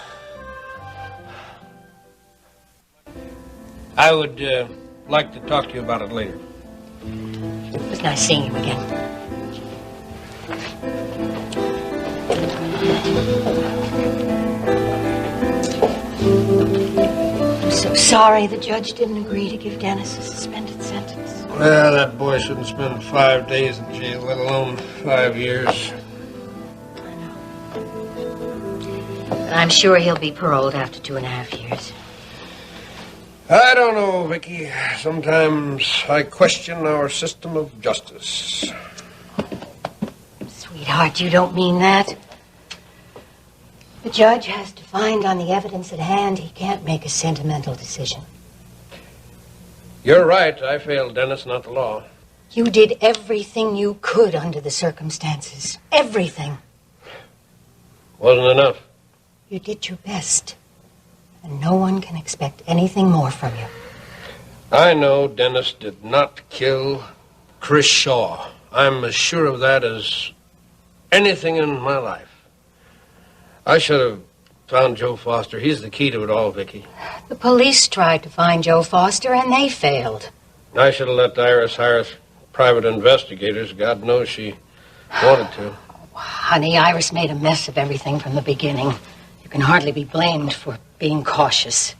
I would like to talk to you about it later. It was nice seeing you again. I'm so sorry the judge didn't agree to give Dennis a suspended sentence. Well, that boy shouldn't spend 5 days in jail, let alone 5 years. But I'm sure he'll be paroled after 2.5 years. I don't know, Vicky. Sometimes I question our system of justice. Sweetheart, you don't mean that. The judge has to find on the evidence at hand. He can't make a sentimental decision. You're right. I failed Dennis, not the law. You did everything you could under the circumstances. Everything. Wasn't enough. You did your best. And no one can expect anything more from you. I know Dennis did not kill Chris Shaw. I'm as sure of that as anything in my life. I should have found Joe Foster. He's the key to it all, Vicky. The police tried to find Joe Foster, and they failed. I should have let Iris hire private investigators. God knows she wanted to. Honey, Iris made a mess of everything from the beginning. You can hardly be blamed for being cautious.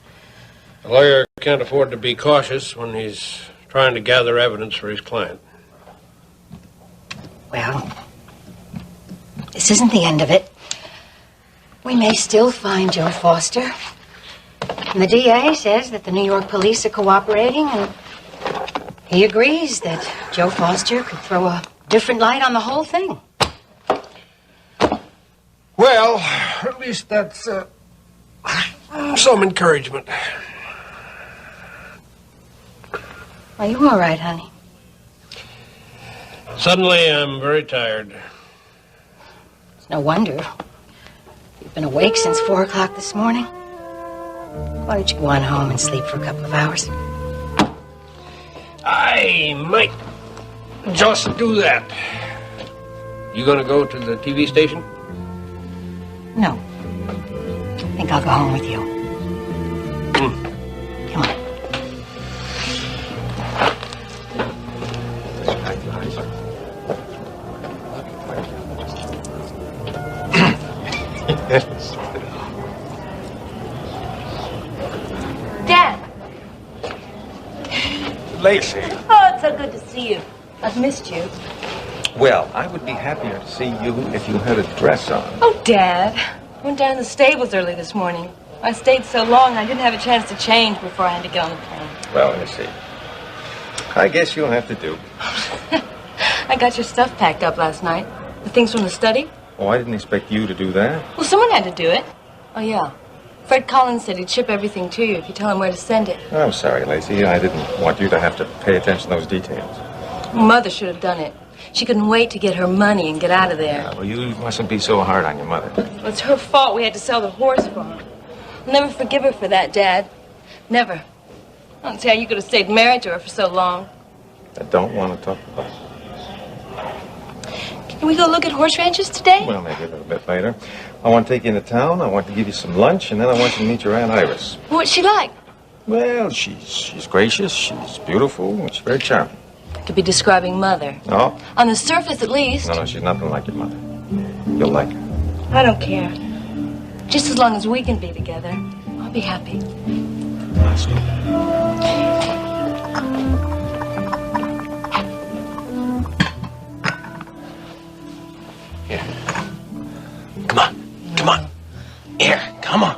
A lawyer can't afford to be cautious when he's trying to gather evidence for his client. Well, this isn't the end of it. We may still find Joe Foster. And the DA says that the New York police are cooperating, and he agrees that Joe Foster could throw a different light on the whole thing. Well, at least that's some encouragement. Are you all right, honey? Suddenly, I'm very tired. It's no wonder. You've been awake since 4 o'clock this morning. Why don't you go on home and sleep for a couple of hours? I might just do that. You gonna go to the TV station? No. I think I'll go home with you. Come on. Dad. Lacey. Oh, it's so good to see you. I've missed you. Well, I would be happier to see you if you had a dress on. Oh, Dad. I went down to the stables early this morning. I stayed so long I didn't have a chance to change before I had to get on the plane. Well, let me see. I guess you'll have to do. I got your stuff packed up last night. The things from the study. Oh, I didn't expect you to do that. Well, someone had to do it. Oh, yeah. Fred Collins said he'd ship everything to you if you tell him where to send it. I'm sorry, Lacey. I didn't want you to have to pay attention to those details. Mother should have done it. She couldn't wait to get her money and get out of there. Well, you mustn't be so hard on your mother. Well, it's her fault we had to sell the horse farm. I'll never forgive her for that, Dad. Never. I don't see how you could have stayed married to her for so long. I don't want to talk about it. Can we go look at horse ranches today? Well, maybe a little bit later. I want to take you into town. I want to give you some lunch, and then I want you to meet your Aunt Iris. What's she like? Well, she's gracious, she's beautiful, and she's very charming. Could be describing Mother. No? On the surface, at least. No, she's nothing like your mother. You'll like her. I don't care. Just as long as we can be together, I'll be happy. Here. Come on. Come on. Here, come on.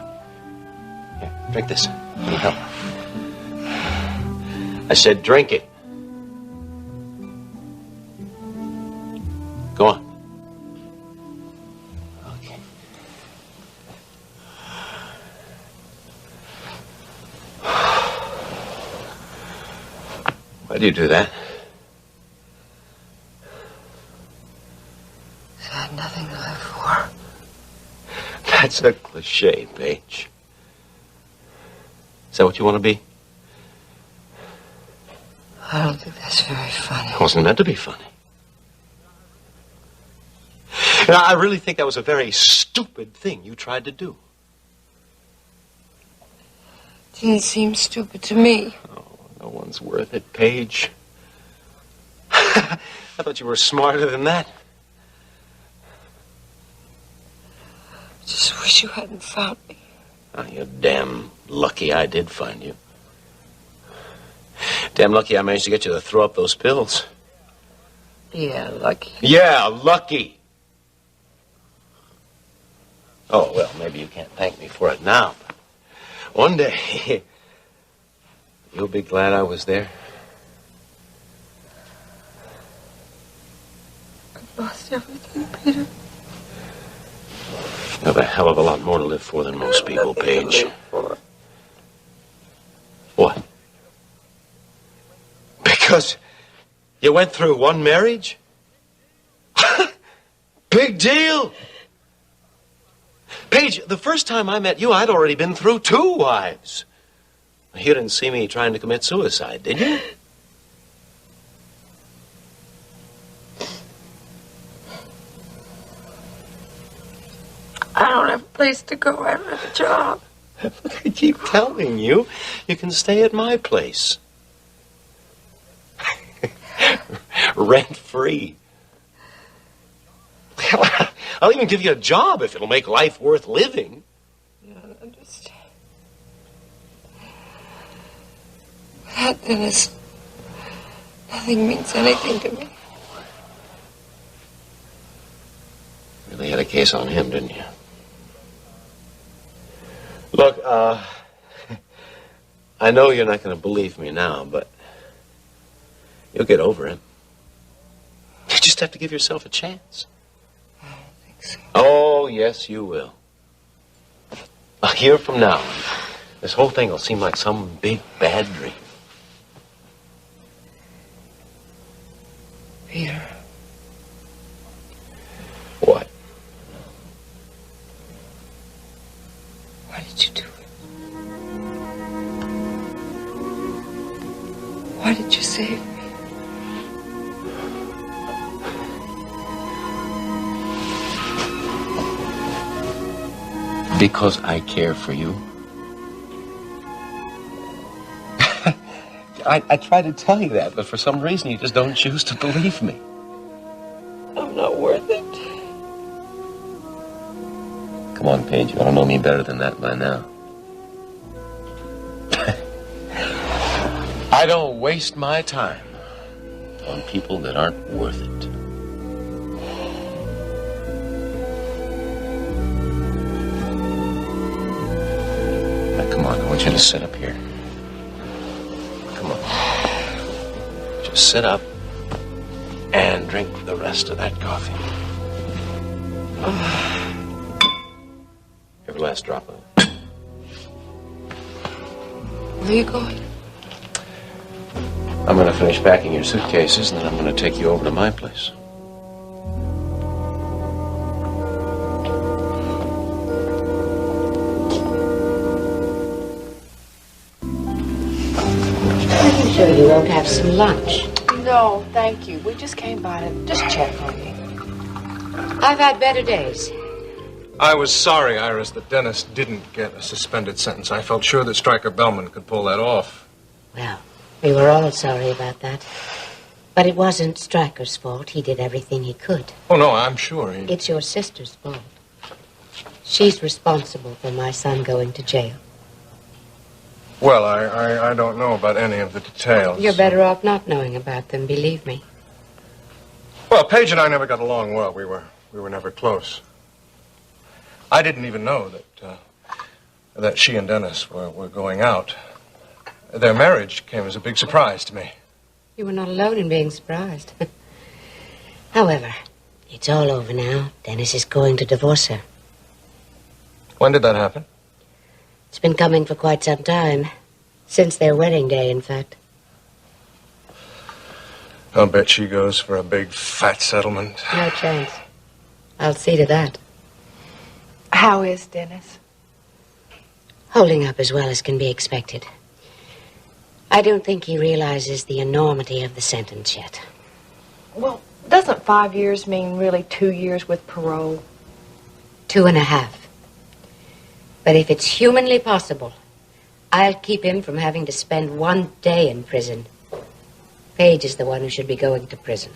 Here, drink this. It'll help. I said drink it. Go on. Okay. Why do you do that? I had nothing to live for. That's a cliche, Paige. Is that what you want to be? I don't think that's very funny. It wasn't meant to be funny. And I really think that was a very stupid thing you tried to do. Didn't seem stupid to me. Oh, no one's worth it, Paige. I thought you were smarter than that. Just wish you hadn't found me. Oh, you're damn lucky I did find you. Damn lucky I managed to get you to throw up those pills. Yeah, lucky. Yeah, lucky. Oh, well, maybe you can't thank me for it now. But one day, you'll be glad I was there. I've lost everything, Peter. You have a hell of a lot more to live for than most people, Paige. What? Because you went through one marriage? Big deal. Paige, the first time I met you, I'd already been through 2 wives. You didn't see me trying to commit suicide, did you? I don't have a place to go. I don't have a job. I keep telling you, you can stay at my place. Rent-free. I'll even give you a job if it'll make life worth living. You don't understand. Without Dennis, nothing means anything to me. Really had a case on him, didn't you? Look, I know you're not going to believe me now, but you'll get over him. You just have to give yourself a chance. I don't think so. Oh, yes, you will. A year from now, this whole thing will seem like some big, bad dream. Peter. What? Why did you do it? Why did you save me? Because I care for you. I try to tell you that, but for some reason you just don't choose to believe me. I'm not worth it. Come on, Paige, you ought to know me better than that by now. I I don't waste my time on people that aren't worth it. Now, come on, I want you to sit up here. Come on. Just sit up and drink the rest of that coffee. Every last drop of it. Where are you going? I'm going to finish packing your suitcases, and then I'm going to take you over to my place. Are you sure you won't have some lunch? No, thank you. We just came by to just check on you. I've had better days. I was sorry, Iris, that Dennis didn't get a suspended sentence. I felt sure that Stryker Bellman could pull that off. Well, we were all sorry about that. But it wasn't Stryker's fault. He did everything he could. Oh, no, I'm sure It's your sister's fault. She's responsible for my son going to jail. Well, I don't know about any of the details. You're better off not knowing about them, believe me. Well, Paige and I never got along well. We were never close. I didn't even know that she and Dennis were going out. Their marriage came as a big surprise to me. You were not alone in being surprised. However, it's all over now. Dennis is going to divorce her. When did that happen? It's been coming for quite some time. Since their wedding day, in fact. I'll bet she goes for a big, fat settlement. No chance. I'll see to that. How is Dennis? Holding up as well as can be expected. I don't think he realizes the enormity of the sentence yet. Well, doesn't 5 years mean really 2 years with parole? 2.5. But if it's humanly possible, I'll keep him from having to spend 1 day in prison. Paige is the one who should be going to prison.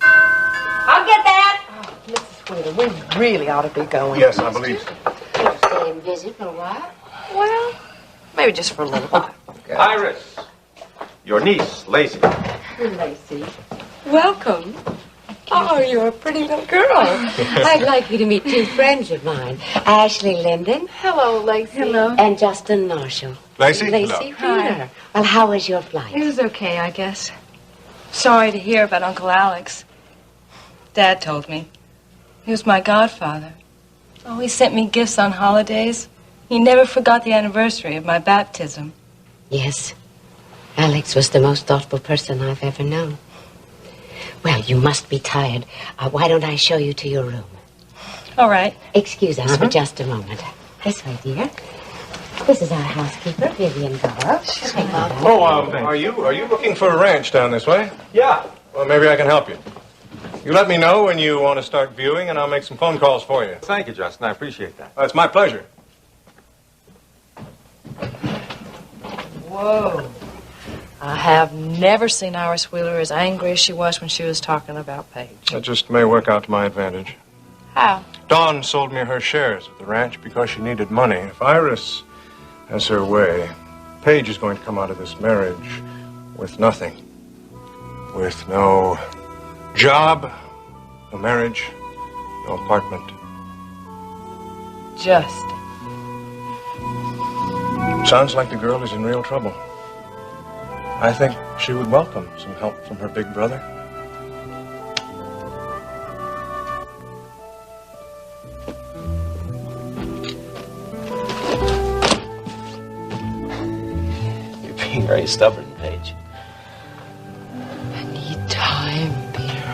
I'll get that! Oh, Mrs. Wheeler, we really ought to be going. Yes, I believe so. Stay and visit for a while? Well, maybe just for a little while. Iris, your niece, Lacey. Lacey. Welcome. Oh, you're a pretty little girl. I'd like you to meet 2 friends of mine. Ashley Linden. Hello, Lacey. Hello. And Justin Marshall. Lacey? Lacey Hello. Wheeler. Well, how was your flight? It was okay, I guess. Sorry to hear about Uncle Alex. Dad told me. He was my godfather. Oh, he sent me gifts on holidays. He never forgot the anniversary of my baptism. Yes. Alex was the most thoughtful person I've ever known. Well, you must be tired. Why don't I show you to your room? All right. Excuse us for just a moment. This way, dear. This is our housekeeper, Vivian Garrow. Oh, are you looking for a ranch down this way? Yeah. Well, maybe I can help you. You let me know when you want to start viewing, and I'll make some phone calls for you. Thank you, Justin. I appreciate that. It's my pleasure. Whoa. I have never seen Iris Wheeler as angry as she was when she was talking about Paige. It just may work out to my advantage. How? Dawn sold me her shares of the ranch because she needed money. If Iris has her way, Paige is going to come out of this marriage with nothing. With no job, no marriage, no apartment. Just. Sounds like the girl is in real trouble. I think she would welcome some help from her big brother. You're being very stubborn, Paige. I need time, Peter.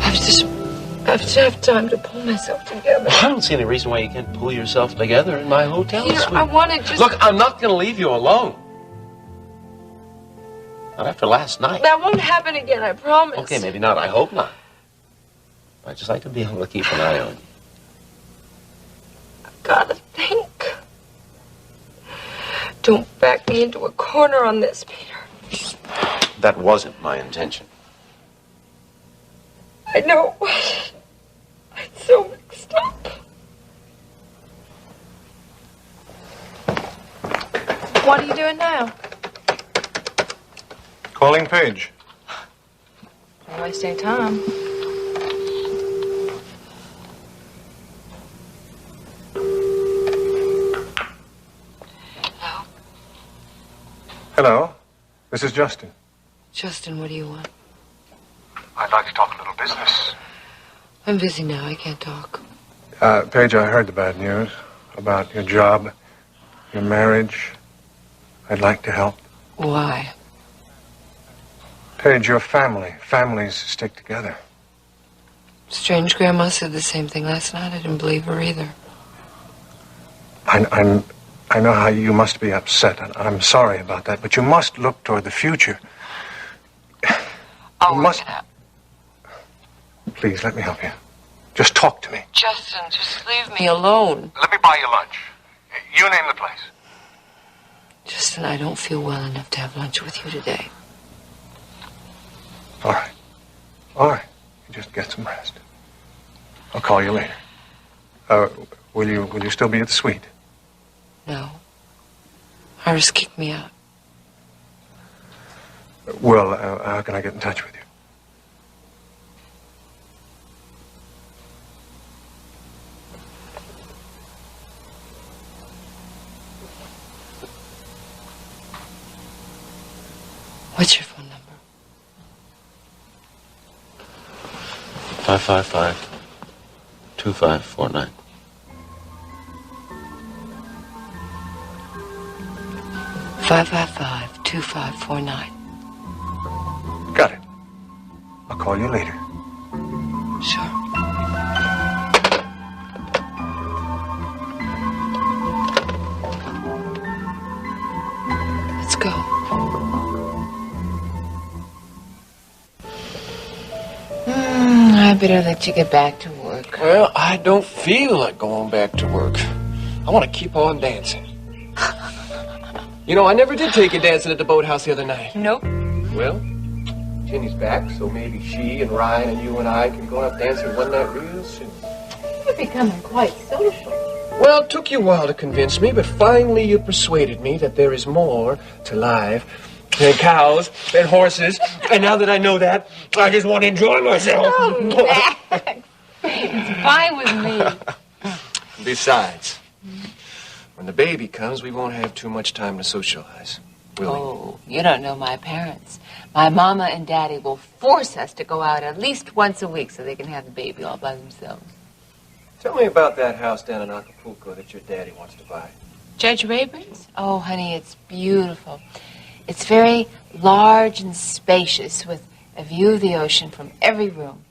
I have to have time to pull myself together. I don't see any reason why you can't pull yourself together in my hotel Peter, suite. I want to just... Look, I'm not going to leave you alone. Not after last night. That won't happen again, I promise. Okay, maybe not. I hope not. I'd just like to be able to keep an eye on you. I've got to think. Don't back me into a corner on this, Peter. That wasn't my intention. I know. I'm so mixed up. What are you doing now? Calling Paige. Don't waste any time. Hello. This is Justin. Justin, what do you want? I'd like to talk a little business. I'm busy now. I can't talk. Paige, I heard the bad news about your job, your marriage. I'd like to help. Why? Paige, your family. Families stick together. Strange Grandma said the same thing last night. I didn't believe her either. I know how you must be upset, and I'm sorry about that, but you must look toward the future. I'll You must... Please, let me help you. Just talk to me. Justin, just leave me alone. Let me buy you lunch. You name the place. Justin, I don't feel well enough to have lunch with you today. All right. All right. You just get some rest. I'll call you later. Will you still be at the suite? No. Iris kicked me out. Well, how can I get in touch with you? What's your phone number? 555-2549. Five 2549. Got it. I'll call you later. Sure. Let's go. I better let you get back to work. Well, I don't feel like going back to work. I want to keep on dancing. You know, I never did take you dancing at the boathouse the other night. Nope. Well, Jenny's back, so maybe she and Ryan and you and I can go out dancing one night real soon. You're becoming quite social. Well, it took you a while to convince me, but finally you persuaded me that there is more to life than cows and horses. And now that I know that, I just want to enjoy myself. Oh, Max. It's fine with me. Besides, when the baby comes, we won't have too much time to socialize, will we? Oh, you don't know my parents. My mama and daddy will force us to go out at least once a week so they can have the baby all by themselves. Tell me about that house down in Acapulco that your daddy wants to buy. Judge Rayburn's? Oh, honey, it's beautiful. It's very large and spacious with a view of the ocean from every room.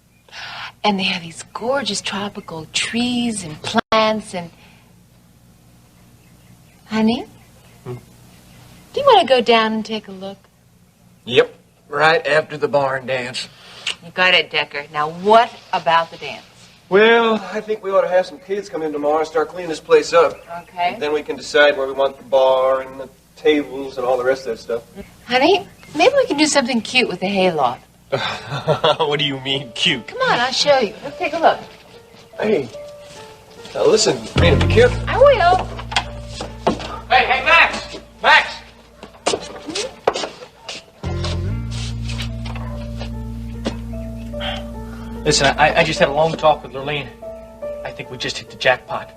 And they have these gorgeous tropical trees and plants and... Honey? Do you want to go down and take a look? Yep, right after the barn dance. You got it, Decker. Now, what about the dance? Well, I think we ought to have some kids come in tomorrow and start cleaning this place up. Okay. And then we can decide where we want the bar and the tables and all the rest of that stuff. Honey, maybe we can do something cute with the hayloft. What do you mean, cute? Come on, I'll show you. Let's take a look. Hey, now listen, Rena, be careful. I will. Hey, Max! Max! Listen, I just had a long talk with Lurleen. I think we just hit the jackpot.